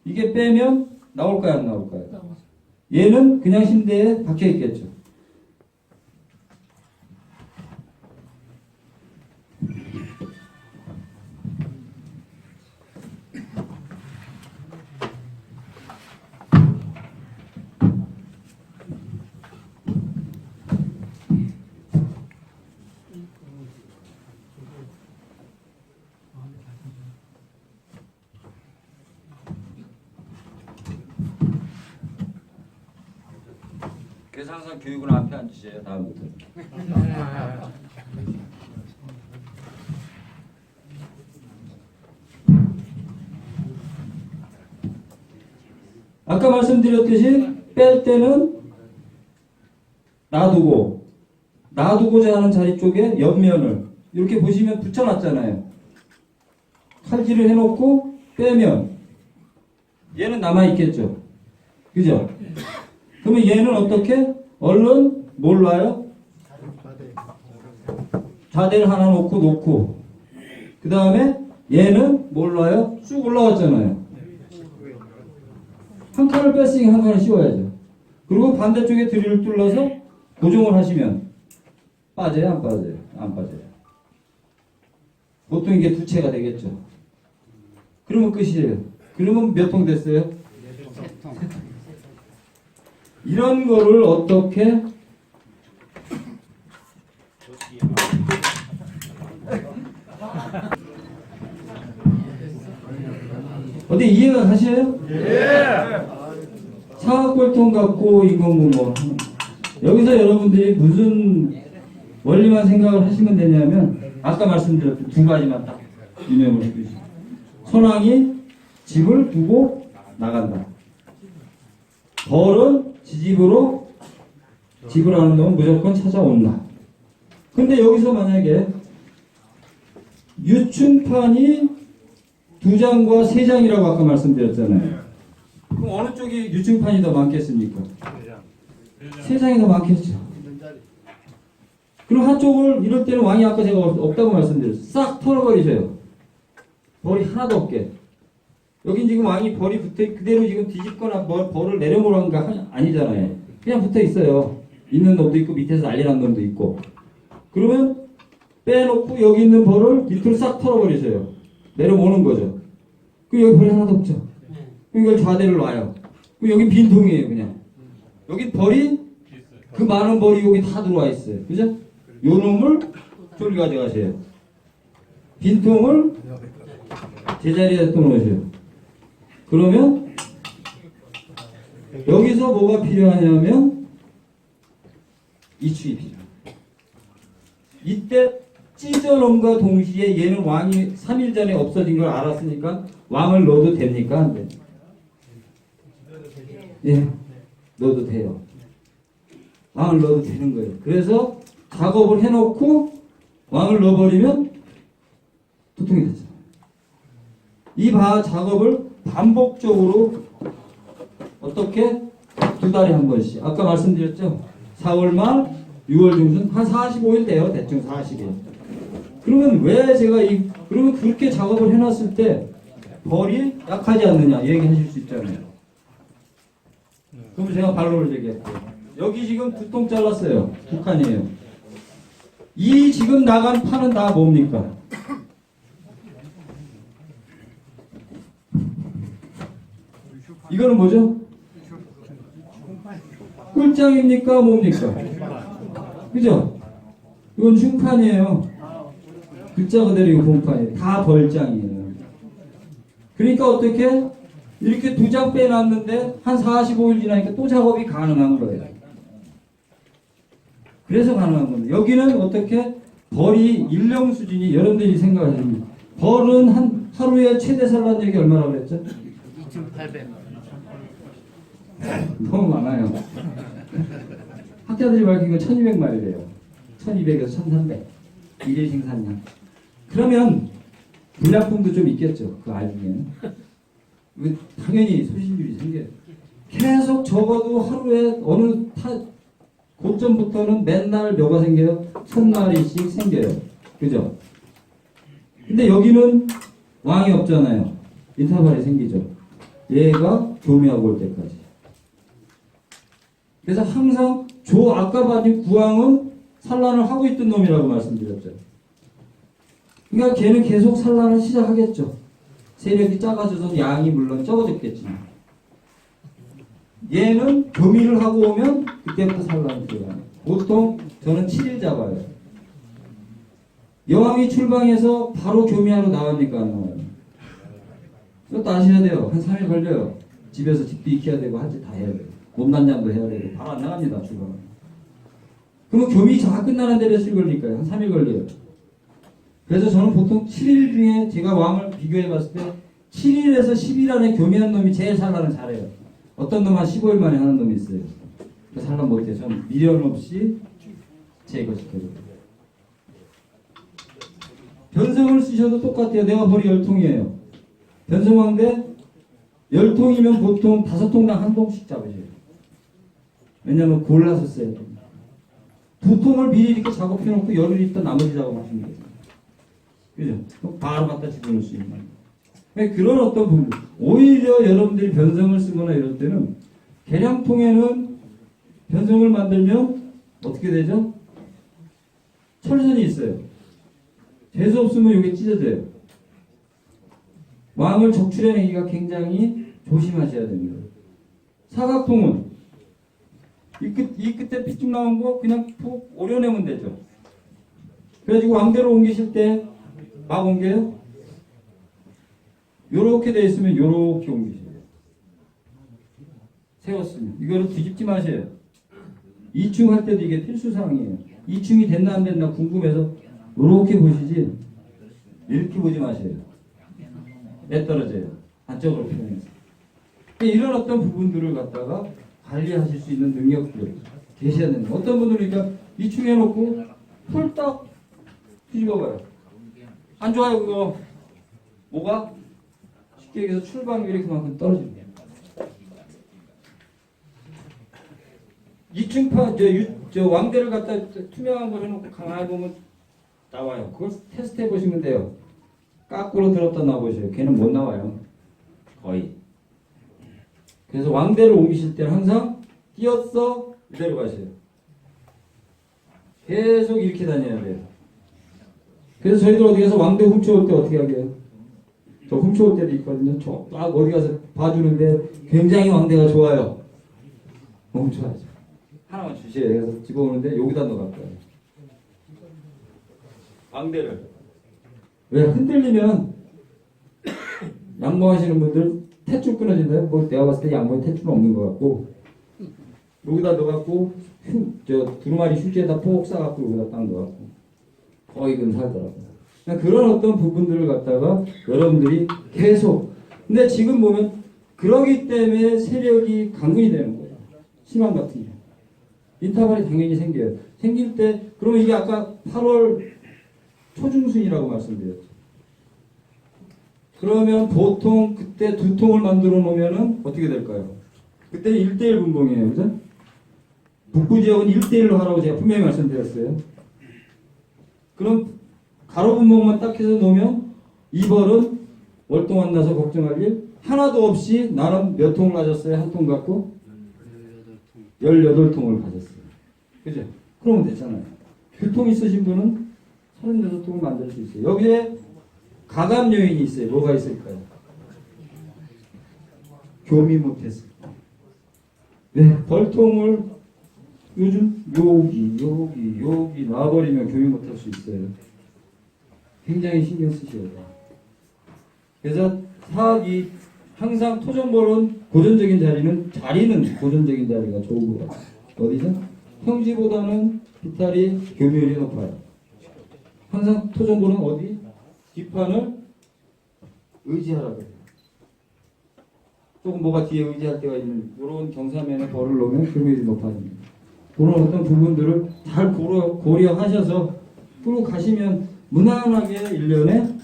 이게 빼면 나올까요, 안 나올까요? 얘는 그냥 심대에 박혀 있겠죠. 그래서 항상 교육은 앞에 앉으세요. 다음부터. 아까 말씀드렸듯이 뺄 때는 놔두고자 하는 자리 쪽에 옆면을 이렇게 보시면 붙여놨잖아요. 칼질을 해놓고 빼면 얘는 남아있겠죠. 그죠? 그러면 얘는 어떻게? 얼른 뭘 놔요? 좌대를 하나 놓고 그 다음에 얘는 뭘 놔요? 쭉 올라왔잖아요. 한 칸을 뺐으니까 한 칸을 씌워야죠. 그리고 반대쪽에 드릴을 뚫러서 고정을 하시면 빠져요? 안 빠져요? 안 빠져요. 보통 이게 두 채가 되겠죠. 그러면 끝이에요. 그러면 몇 통 됐어요? 이런 거를 어떻게 어디 이해가 가셔요? 사각골통 갖고 인공구 뭐 여기서 여러분들이 무슨 원리만 생각을 하시면 되냐면 아까 말씀드렸던 두 가지만 딱 유념을 해주시죠. 선왕이 집을 두고 나간다. 벌은 지집으로 집을 하는 놈은 무조건 찾아온다. 근데 여기서 만약에 유충판이 2장과 3장이라고 아까 말씀드렸잖아요. 그럼 어느 쪽이 유충판이 더 많겠습니까? 3장이 더 많겠죠. 그럼 한쪽을 이럴 때는 왕이 아까 제가 없다고 말씀드렸어요. 싹 털어버리세요. 벌이 하나도 없게. 여긴 지금 왕이 벌이 붙어 그대로 지금 뒤집거나 벌을 내려보라는 거 아니잖아요. 그냥 붙어 있어요. 있는 놈도 있고 밑에서 난리 난 놈도 있고. 그러면 빼놓고 여기 있는 벌을 밑으로 싹 털어버리세요. 내려오는 거죠. 그 여기 벌이 하나도 없죠. 이걸 좌대를 놔요. 그 여기 빈통이에요, 그냥. 여기 벌이 그 많은 벌이 여기 다 들어와 있어요. 그죠? 요 놈을 저리 가져가세요. 빈통을 제자리에 또 놓으세요. 그러면 여기서 뭐가 필요하냐면 이축이 필요해요. 이때 찢어놓음과 동시에 얘는 왕이 3일 전에 없어진 걸 알았으니까 왕을 넣어도 됩니까? 안 돼? 예, 넣어도 돼요. 왕을 넣어도 되는 거예요. 그래서 작업을 해놓고 왕을 넣어버리면 도통이 되잖아요. 이 작업을 반복적으로 어떻게 2달에 한 번씩 아까 말씀드렸죠. 4월 말 6월 중순 한 45일 돼요. 대충 40일. 그러면 왜 제가 그러면 그렇게 작업을 해놨을 때 벌이 약하지 않느냐 얘기하실 수 있잖아요. 그럼 제가 반론을 제기할게요. 여기 지금 2통 잘랐어요. 2칸이에요. 이 지금 나간 판은 다 뭡니까? 이거는 뭐죠? 꿀장입니까? 뭡니까? 그죠? 이건 흉판이에요. 글자 그대로 이거 본판이에요. 다 벌장이에요. 그러니까 어떻게? 이렇게 2장 빼놨는데 한 45일 지나니까 또 작업이 가능한 거예요. 그래서 가능한 겁니다. 여기는 어떻게? 벌이 일령 수준이 여러분들이 생각하십니다. 벌은 한 하루에 최대 산란력이 얼마라고 그랬죠? 2,800. 너무 많아요. 학자들이 밝힌 건 1200마리래요. 1200에서 1300. 일일 생산량. 그러면 불량품도 좀 있겠죠. 그 알 중에는. 당연히 소신줄이 생겨요. 계속 적어도 하루에 어느 고점부터는 맨날 몇가 생겨요? 1000마리씩 생겨요. 그죠? 근데 여기는 왕이 없잖아요. 인터벌이 생기죠. 얘가 교미하고 올 때까지. 그래서 항상 아까 봐진 구왕은 산란을 하고 있던 놈이라고 말씀드렸죠. 그러니까 걔는 계속 산란을 시작하겠죠. 세력이 작아져서 양이 물론 적어졌겠지만 얘는 교미를 하고 오면 그때부터 산란이 들어가요. 보통 저는 7일 잡아요. 여왕이 출방해서 바로 교미하러 나옵니까? 안 나와요? 그것도 아셔야 돼요. 한 3일 걸려요. 집에서 집도 익혀야 되고 할 짓 다 해야 돼요. 몸단장도 해야 되고 바로 안 나갑니다. 주가. 그러면 교미 다 끝나는 데를 며칠 걸릴까요? 한 3일 걸려요. 그래서 저는 보통 7일 중에 제가 왕을 비교해 봤을 때 7일에서 10일 안에 교미한 놈이 제일 산란을 잘해요. 어떤 놈 한 15일 만에 하는 놈이 있어요. 그 산란 못해요. 저는 미련 없이 제거시켜요. 변성을 쓰셔도 똑같아요. 내가 벌이 10통이에요. 변성왕대 10통이면 보통 5통당 한 통씩 잡으셔요. 왜냐면 골라서 써야 됩니다. 2통을 미리 이렇게 작업해놓고 열흘 있다 나머지 작업하시면 돼요. 그죠? 그럼 바로 갖다 집어넣을 수 있는. 그런 어떤 부분. 오히려 여러분들이 변성을 쓰거나 이럴 때는 계량통에는 변성을 만들면 어떻게 되죠? 철선이 있어요. 재수 없으면 이게 찢어져요. 왕을 적출해내기가 굉장히 조심하셔야 됩니다. 사각통은 이 끝에 삐쭉 나온 거 그냥 푹 오려내면 되죠. 그래가지고 왕대로 옮기실 때 막 옮겨요. 요렇게 돼 있으면 요렇게 옮기셔요. 세웠으면 이거를 뒤집지 마세요. 2충 할 때도 이게 필수사항이에요. 2충이 됐나 안 됐나 궁금해서 요렇게 보시지 이렇게 보지 마세요. 애 떨어져요. 안쪽으로 표현해서. 이런 어떤 부분들을 갖다가 관리하실 수 있는 능력들 계셔야 됩니다. 어떤 분들은 그러니까 2충 해놓고 홀딱 뒤집어봐요. 안 좋아요 그거. 뭐가? 쉽게 얘기해서 출방률이 그만큼 떨어집니다. 2층파 저 왕대를 갖다 투명한 걸 해놓고 가만히 보면 나와요. 그걸 테스트 해보시면 돼요. 까꾸로 들었다 놔보세요. 걔는 못 나와요. 거의. 그래서 왕대를 옮기실 때는 항상 띄었어 이대로 가세요. 계속 이렇게 다녀야 돼요. 그래서 저희들 어디 가서 왕대 훔쳐올 때 어떻게 하게요? 저 훔쳐올 때도 있거든요. 저 막 어디 가서 봐주는데 굉장히 왕대가 좋아요. 훔쳐야죠. 하나만 주세요. 그래서 집어오는데 여기다 넣어갈 거예요. 왕대를. 왜 흔들리면 양봉하시는 분들 탯줄 끊어진다요? 뭐 내가 봤을 때 양봉에 탯줄은 없는 것 같고 여기다 넣어갖고 저 두루마리 휴지에다 폭 싸갖고 여기다 딱 넣어갖고 거의 근사하더라고요. 그런 어떤 부분들을 갖다가 여러분들이 계속 근데 지금 보면 그러기 때문에 세력이 강군이 되는 거예요. 신왕 같은 경우. 인터벌이 당연히 생겨요. 생길 때 그러면 이게 아까 8월 초중순이라고 말씀드렸죠. 그러면 보통 그때 2통을 만들어 놓으면은 어떻게 될까요? 그때는 1대1 분봉이에요. 그죠? 북부 지역은 1대1로 하라고 제가 분명히 말씀드렸어요. 그럼 가로 분봉만 딱 해서 놓으면 이벌은 월동 안 나서 걱정할 일 하나도 없이 나는 몇 통을 가졌어요? 한 통 갖고? 18통을 가졌어요. 그죠? 그러면 됐잖아요. 2통 있으신 분은 36통을 만들 수 있어요. 여기에 가감 요인이 있어요. 뭐가 있을까요? 교미 못했을 때. 네, 벌통을 요즘 여기 놔버리면 교미 못할 수 있어요. 굉장히 신경 쓰셔야 돼요. 그래서 사학이 항상 토종벌은 고전적인 자리는 고전적인 자리가 좋은 것 같아요. 어디죠? 평지보다는 비탈이 교미율이 높아요. 항상 토종벌은 어디? 뒷판을 의지하라고 해요. 조금 뭐가 뒤에 의지할 때가 있는 이런 경사면에 벌을 놓으면 교미율이 높아집니다. 그런 어떤 부분들을 잘 고려하셔서 끌고 가시면 무난하게 1년에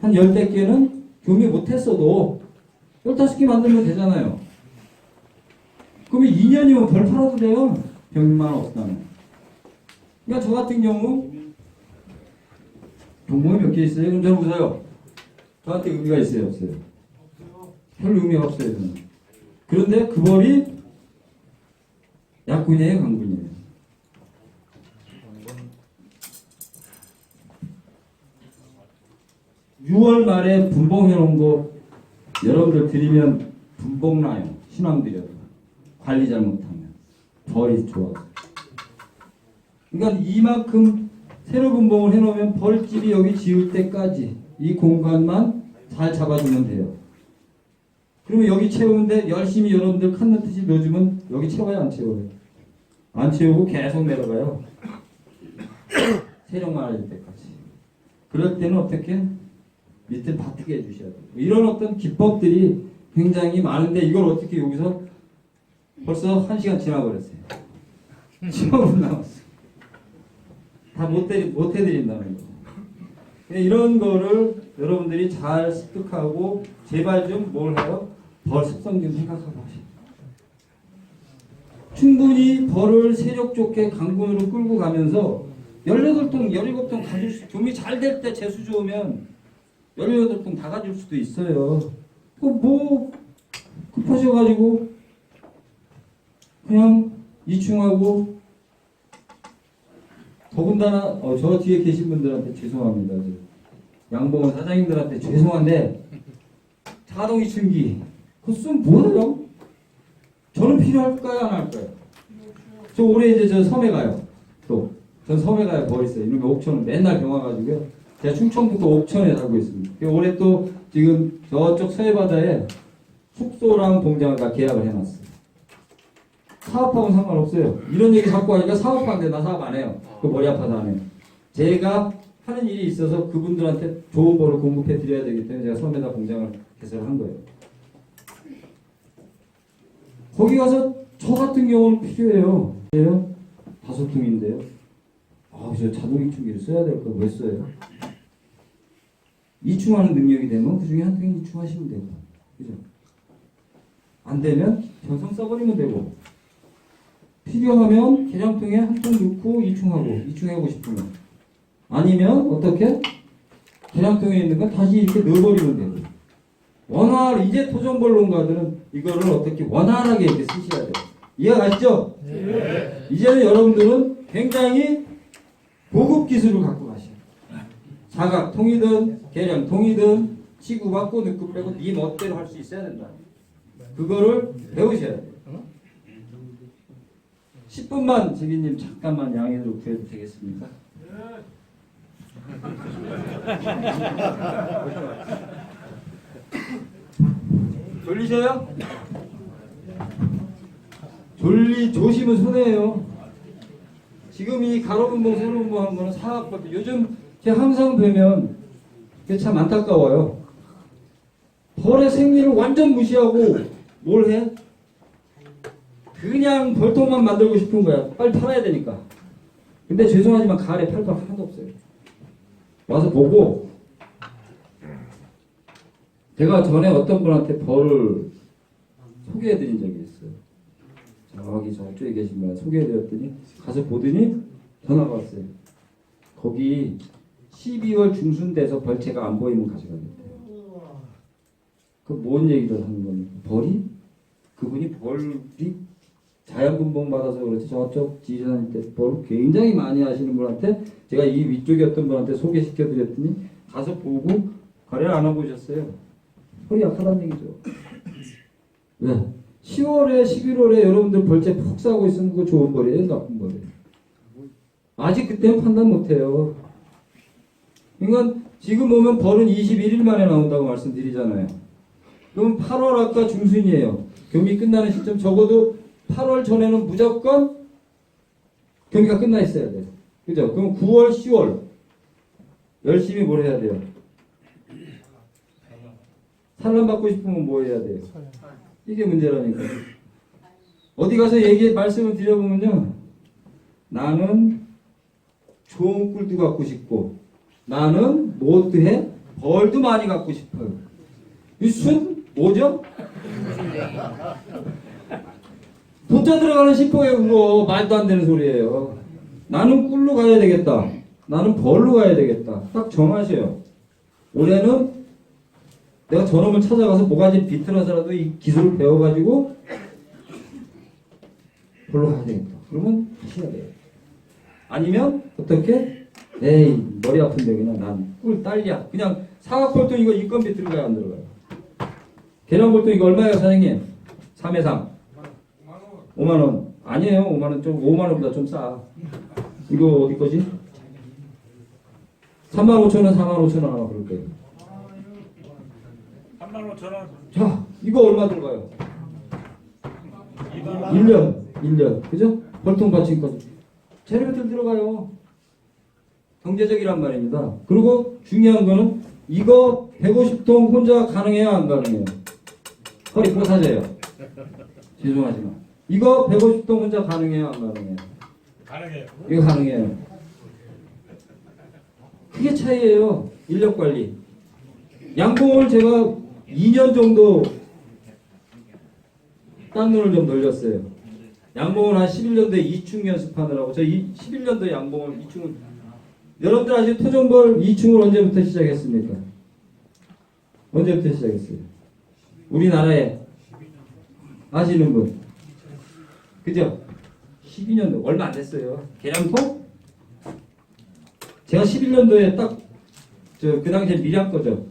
한 10대 개는 교미 못했어도 15개 만들면 되잖아요. 그러면 2년이면 벌 팔아도 돼요. 병만 없다면. 그러니까 저 같은 경우 종목이 몇 개 있어요? 그럼 저는 보세요. 저한테 의미가 있어요? 없어요? 별로 의미가 없어요. 저는. 그런데 그 벌이 약군이에요? 강군이에요? 6월 말에 분봉해 놓은 거 여러분들 드리면 분봉 나요. 신앙 드려도. 관리 잘못하면. 벌이 좋아서. 그러니까 이만큼 세로 분봉을 해놓으면 벌집이 여기 지을 때까지 이 공간만 잘 잡아주면 돼요. 그러면 여기 채우는데 열심히 여러분들 칸는 뜻이 넣어주면 여기 채워야 안 채워요? 안 채우고 계속 내려가요. 세력 많아질 때까지. 그럴 때는 어떻게? 밑을 바트게 해주셔야 돼요. 이런 어떤 기법들이 굉장히 많은데 이걸 어떻게 여기서 벌써 1시간 지나버렸어요. 15분 남았어요. 다 못 해드린다는 거. 이런 거를 여러분들이 잘 습득하고 제발 좀 뭘 해요? 벌 습성 좀 생각하고 하세요. 충분히 벌을 세력 좋게 강군으로 끌고 가면서 18통, 17통 가질 수, 좀이 잘 될 때 재수 좋으면 18통 다 가질 수도 있어요. 뭐 급하셔가지고 그냥 이충하고 더군다나 저 뒤에 계신 분들한테 죄송합니다. 양봉원 사장님들한테 죄송한데 자동 이충기 그거 쓰면 뭐예요? 저는 필요할까요? 안 할까요? 저 올해 이제 저 섬에 가요. 또 전 섬에 가요. 벌 있어요. 이놈의 옥천은 맨날 병화 가지고요. 제가 충청북도 옥천에 살고 있습니다. 올해 또 지금 저쪽 서해바다에 숙소랑 공장을 다 계약을 해놨어요. 사업하고는 상관없어요. 이런 얘기 자꾸 하니까 사업하는데 나 사업 안 해요. 그 머리 아파서 안 해요. 제가 하는 일이 있어서 그분들한테 좋은 벌을 공급해 드려야 되기 때문에 제가 섬에다 공장을 개설한 거예요. 거기 가서 저 같은 경우는 필요해요. 5통인데요. 저 자동 이충기를 써야 될 거 왜 써요? 이충하는 능력이 되면 그 중에 한 통이 이충하시면 되고, 그죠? 안 되면 변성 써버리면 되고, 필요하면 계량통에 한 통 넣고 이충하고 싶으면, 아니면 어떻게 계량통에 있는 건 다시 이렇게 넣어버리면 되고, 이제 토종벌론가들은 이거를 어떻게 원활하게 이렇게 쓰셔야 돼요. 이해가시죠? 네. 이제는 여러분들은 굉장히 고급 기술을 갖고 가셔요. 사각통이든 계량통이든 치구받고 넣고 빼고 네 멋대로 할 수 있어야 된다. 그거를 배우셔야 돼요. 10분만 제기님 잠깐만 양해를 구해도 되겠습니까? 졸리셔요? 조심은 손해예요. 지금 이 가로분봉, 세로분봉 한 거는 사학벌 요즘 제가 항상 뵈면 그게 참 안타까워요. 벌의 생리를 완전 무시하고 뭘 해? 그냥 벌통만 만들고 싶은 거야. 빨리 팔아야 되니까. 근데 죄송하지만 가을에 팔 거 하나도 없어요. 와서 보고 제가 전에 어떤 분한테 벌을 소개해드린 적이 있어요. 저기 저쪽에 계신 분한테 소개해드렸더니 가서 보더니 전화가 왔어요. 거기 12월 중순 돼서 벌채가 안 보이면 가져가겠대요. 그 뭔 얘기를 하는 겁니까? 벌이? 그분이 벌이 자연분봉 받아서 그렇지 저쪽 지리산 때 벌을 굉장히 많이 하시는 분한테 제가 이 위쪽이었던 분한테 소개시켜드렸더니 가서 보고 거래를 안 하고 오셨어요. 펄이 약하다는 얘기죠. 왜? 10월에 11월에 여러분들 벌채 푹 싸고 있으면 그거 좋은 벌이에요? 나쁜 벌이에요? 아직 그때는 판단 못해요. 그러니까 지금 오면 벌은 21일 만에 나온다고 말씀드리잖아요. 그럼 8월 아까 중순이에요. 경기 끝나는 시점 적어도 8월 전에는 무조건 경기가 끝나 있어야 돼요. 그죠? 그럼 9월, 10월 열심히 뭘 해야 돼요? 산란받고 싶으면 뭐 해야 돼요? 이게 문제라니까. 어디 가서 말씀을 드려보면요. 나는 좋은 꿀도 갖고 싶고 나는 뭐도 해? 벌도 많이 갖고 싶어요. 이 순 뭐죠? 도자 들어가는 싶어요. 그거 말도 안 되는 소리예요. 나는 꿀로 가야 되겠다. 나는 벌로 가야 되겠다. 딱 정하셔요. 올해는 내가 저놈을 찾아가서 뭐가지 비틀어서라도 이 기술을 배워가지고 벌로 가야 되겠다. 그러면 하셔야 돼요. 아니면 어떻게? 에이 머리 아픈데 그냥 난 꿀 딸기야. 그냥 사각벌통 이거 인건비 들어가요 안 들어가요? 계란벌통 이거 얼마예요 사장님? 3회상 5만원. 아니에요 5만원. 좀 5만원보다 좀 싸. 이거 어디 거지? 35,000원 45,000원 하나 부를게요. 35,000원. 자 이거 얼마 들어가요? 1년. 그죠? 벌통 받침까지. 재료들 들어가요. 경제적이란 말입니다. 그리고 중요한 거는 이거 150통 혼자 가능해요? 안 가능해요? 허리 부서져요. 죄송하지만. 이거 150통 혼자 가능해요? 안 가능해요? 가능해요. 이거 가능해요. 그게 차이예요. 인력 관리. 양봉을 제가 2년 정도 딴 눈을 좀 돌렸어요. 양봉을 한 11년도에 2충 연습하느라고. 저 11년도에 양봉을 2충을 여러분들 아시죠? 토종벌 2충을 언제부터 시작했습니까? 언제부터 시작했어요? 우리나라에 아시는 분? 그죠? 12년도 얼마 안 됐어요. 계량통? 제가 11년도에 딱 그 당시에 밀양 거죠.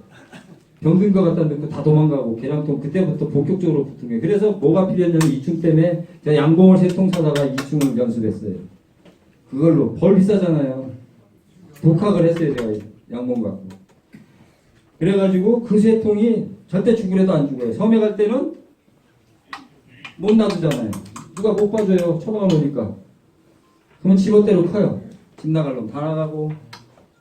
병든 거 갖다 넣고 다 도망가고 계량통 그때부터 본격적으로 붙은 거예요. 그래서 뭐가 필요했냐면 2충 때문에 제가 양봉을 3통 사다가 2충을 연습했어요. 그걸로 벌 비싸잖아요. 독학을 했어요. 제가 양봉 갖고. 그래가지고 그 3통이 절대 죽으래도 안 죽어요. 섬에 갈 때는 못 놔두잖아요. 누가 못 봐줘요. 처방을 오니까. 그러면 집어대로 커요. 집 나갈 놈 다 나가고.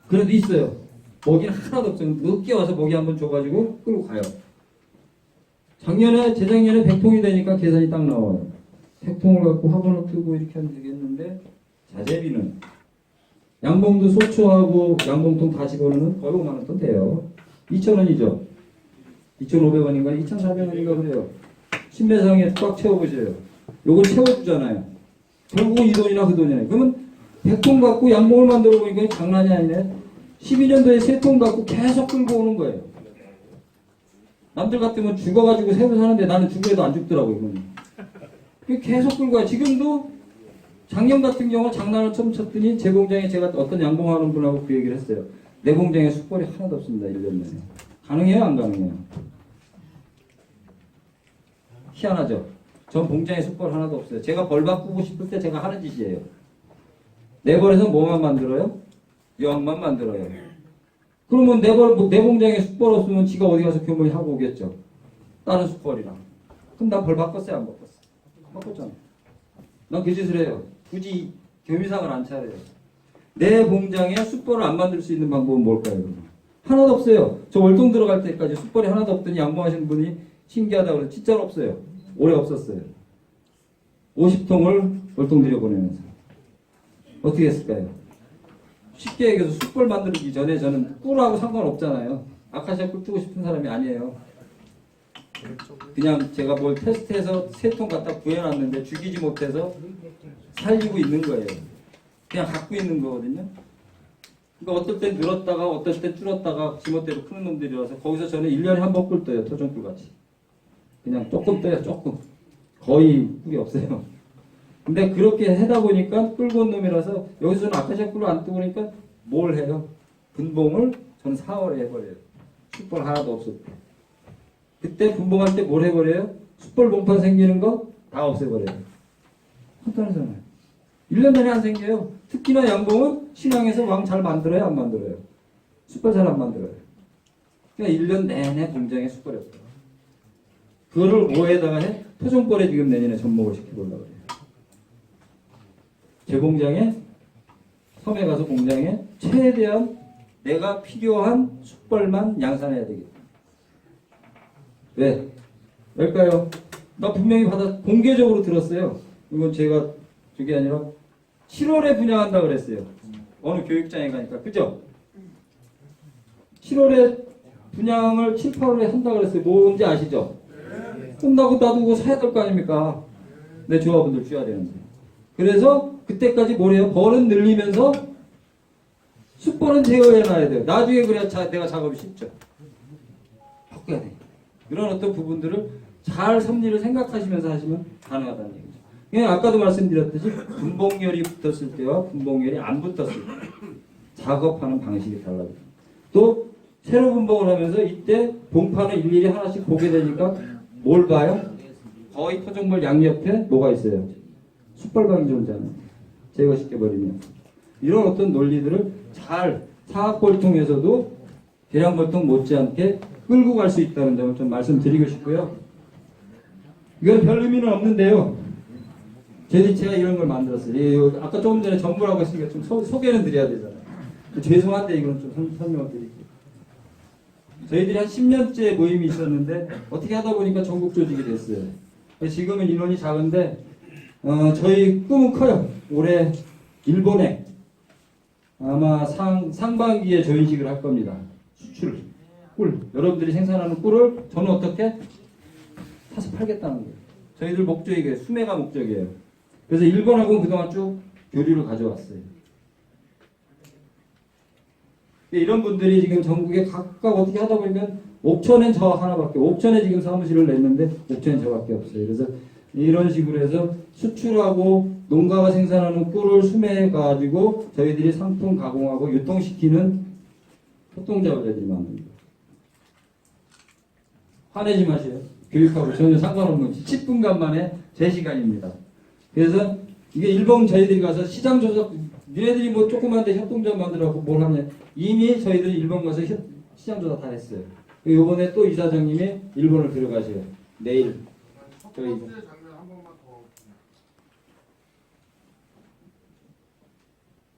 그래도 있어요. 먹이는 하나도 없어요. 늦게 와서 먹이 한번 줘가지고 끌고 가요. 재작년에 100통이 되니까 계산이 딱 나와요. 100통을 갖고 화분을 뜨고 이렇게 하면 되겠는데 자재비는 양봉도 소초하고 양봉통 다 집어넣으면 거의 5만 원 돼요. 2,000원이죠. 2,500원인가 2,400원인가 그래요. 신매상에 꽉 채워보세요. 요걸 채워주잖아요. 결국은 이 돈이나 그 돈이나. 그러면 100통 갖고 양봉을 만들어 보니까 장난이 아니네. 12년도에 3통 갖고 계속 끌고 오는 거예요. 남들 같으면 죽어가지고 새로 사는데 나는 죽어도 안 죽더라고요. 이거는. 계속 끌고 와요. 지금도 작년 같은 경우 장난을 처음 쳤더니 제 공장에 제가 어떤 양봉하는 분하고 그 얘기를 했어요. 내 공장에 숯벌이 하나도 없습니다. 1년 내내. 가능해요? 안 가능해요? 희한하죠? 전 공장에 숯벌 하나도 없어요. 제가 벌 바꾸고 싶을 때 제가 하는 짓이에요. 내 벌에서 뭐만 만들어요? 여왕만 만들어요. 그러면 내 공장에 숯벌 없으면 지가 어디 가서 교문이 하고 오겠죠. 다른 숯벌이랑. 그럼 난 벌 바꿨어요? 안 바꿨어? 바꿨잖아. 난 그 짓을 해요. 굳이 교미상을 안 차려요. 내 공장에 숯벌을 안 만들 수 있는 방법은 뭘까요? 하나도 없어요. 저 월동 들어갈 때까지 숯벌이 하나도 없더니 양봉하시는 분이 신기하다고 그래서 진짜로 없어요. 올해 없었어요. 50통을 월동 들여보내면서. 어떻게 했을까요? 쉽게 얘기해서 숯벌 만들기 전에 저는 꿀하고 상관없잖아요. 아카시아 꿀 주고 싶은 사람이 아니에요. 그냥 제가 뭘 테스트해서 3통 갖다 구해놨는데 죽이지 못해서 살리고 있는 거예요. 그냥 갖고 있는 거거든요. 그러니까 어떨 땐 늘었다가 어떨 땐 줄었다가 지멋대로 크는 놈들이라서 거기서 저는 1년에 한 번 꿀 떠요. 토종꿀 같이. 그냥 조금 떠요. 조금. 거의 꿀이 없어요. 근데 그렇게 하다 보니까 끌고 온 놈이라서 여기서는 아카시아 꿀을 안 뜨고 그러니까 뭘 해요? 분봉을 저는 4월에 해버려요. 숯벌 하나도 없을 때. 그때 분봉할 때 뭘 해버려요? 숯벌 봉판 생기는 거 다 없애버려요. 간단하잖아요. 1년 내내 안 생겨요. 특히나 양봉은 신앙에서 왕 잘 만들어요? 안 만들어요? 숯벌 잘 안 만들어요. 그러니까 1년 내내 공장에 숯벌이 없어요. 그거를 뭐에다가 해? 토종벌에 지금 내년에 접목을 시켜보려고 해요. 제 공장에 섬에 가서 공장에 최대한 내가 필요한 숯벌만 양산해야 되겠다. 왜? 왜일까요? 나 분명히 공개적으로 들었어요. 이건 제가 저게 아니라 7월에 분양한다 그랬어요. 어느 교육장에 가니까. 그죠? 7월에 분양을 7, 8월에 한다 그랬어요. 뭔지 아시죠? 끝나고 놔두고 사야 될 거 아닙니까? 내 조합원들 줘야 되는데. 그래서 그때까지 뭐래요? 벌은 늘리면서 숯벌은 제어해놔야 돼요. 나중에 그래야 내가 작업이 쉽죠. 바꿔야 돼. 이런 어떤 부분들을 잘 섭리를 생각하시면서 하시면 가능하다는 얘기죠. 그냥 아까도 말씀드렸듯이 분봉열이 붙었을 때와 분봉열이 안 붙었을 때 작업하는 방식이 달라요. 또 세로 분봉을 하면서 이때 봉판을 일일이 하나씩 보게 되니까 뭘 봐요? 거의 토종벌 양옆에 뭐가 있어요? 숯벌방이 존재하는 제거시켜버리면 이런 어떤 논리들을 잘 사학벌통에서도 계량벌통 못지않게 끌고 갈 수 있다는 점을 좀 말씀드리고 싶고요. 이건 별 의미는 없는데요. 제가 이런 걸 만들었어요. 아까 조금 전에 정부라고 했으니까 좀 소개는 드려야 되잖아요. 죄송한데 이건 좀 설명을 드릴게요. 저희들이 한 10년째 모임이 있었는데 어떻게 하다 보니까 전국 조직이 됐어요. 지금은 인원이 작은데 저희 꿈은 커요. 올해 일본에 아마 상반기에 조인식을 할 겁니다. 수출 꿀. 여러분들이 생산하는 꿀을 저는 어떻게 사서 팔겠다는 거예요. 저희들 목적이 그래요. 수매가 목적이에요. 그래서 일본하고는 그동안 쭉 교류를 가져왔어요. 이런 분들이 지금 전국에 각각 어떻게 하다 보면 옥천엔 저 하나밖에, 옥천에 지금 사무실을 냈는데 옥천엔 저밖에 없어요. 그래서 이런 식으로 해서 수출하고 농가가 생산하는 꿀을 수매해 가지고 저희들이 상품 가공하고 유통시키는 협동작업을 저희들이 만듭니다. 화내지 마세요. 교육하고 전혀 상관없는 10분간 만에 제 시간입니다. 그래서 이게 일본 저희들이 가서 시장 조사, 니네들이 뭐 조그만데 협동조합 만들어갖고 뭘 하냐. 이미 저희들이 일본 가서 시장 조사 다 했어요. 이번에 또 이사장님이 일본을 들어가셔요. 내일. 저희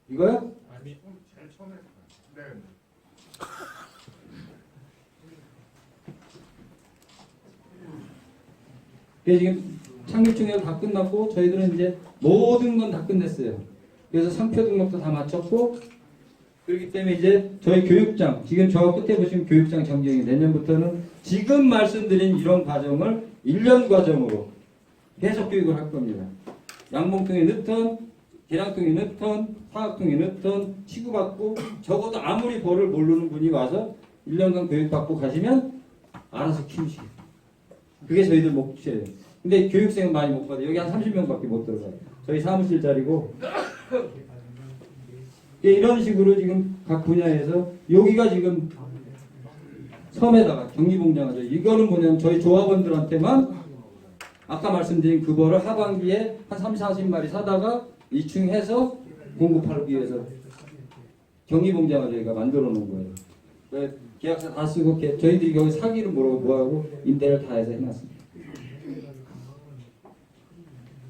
이거요? 아니, 제일 처음에. 네. 지금 창립중회가 다 끝났고 저희들은 이제 모든 건 다 끝냈어요. 그래서 상표 등록도 다 마쳤고 그렇기 때문에 이제 저희 교육장 지금 저 끝에 보시면 교육장 정경이 내년부터는 지금 말씀드린 이런 과정을 1년 과정으로 계속 교육을 할 겁니다. 양봉통에 넣던 계량통에 넣던 화학통에 넣던 치고받고 적어도 아무리 벌을 모르는 분이 와서 1년간 교육받고 가시면 알아서 키우시고 그게 저희들 목표예요. 근데 교육생은 많이 못 받아요. 여기 한 30명밖에 못 들어가요. 저희 사무실 자리고 이런 식으로 지금 각 분야에서 여기가 지금 섬에다가 경리봉장하죠. 이거는 뭐냐면 저희 조합원들한테만 아까 말씀드린 그 벌을 하반기에 한 30-40마리 사다가 이충해서 공급하기 위해서 경리봉장을 저희가 만들어 놓은 거예요. 계약서 다 쓰고 저희들이 여기 사기를 뭐하고 임대를 다 해서 해놨습니다.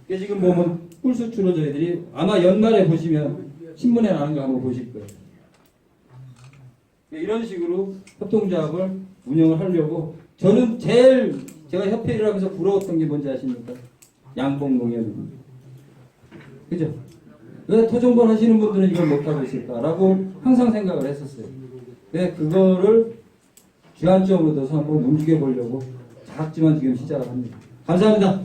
지금 보면 꿀 수출로 저희들이 아마 연말에 보시면 신문에 나는 거 한번 보실 거예요. 이런 식으로 협동조합을 운영을 하려고 저는 제일 제가 협회 일을 하면서 부러웠던 게 뭔지 아십니까? 양봉농협입니다. 그죠? 왜 토종벌 하시는 분들은 이걸 못하고 있을까라고 항상 생각을 했었어요. 왜 그거를 주안점으로 둬서 한번 움직여 보려고 작지만 지금 시작을 합니다. 감사합니다.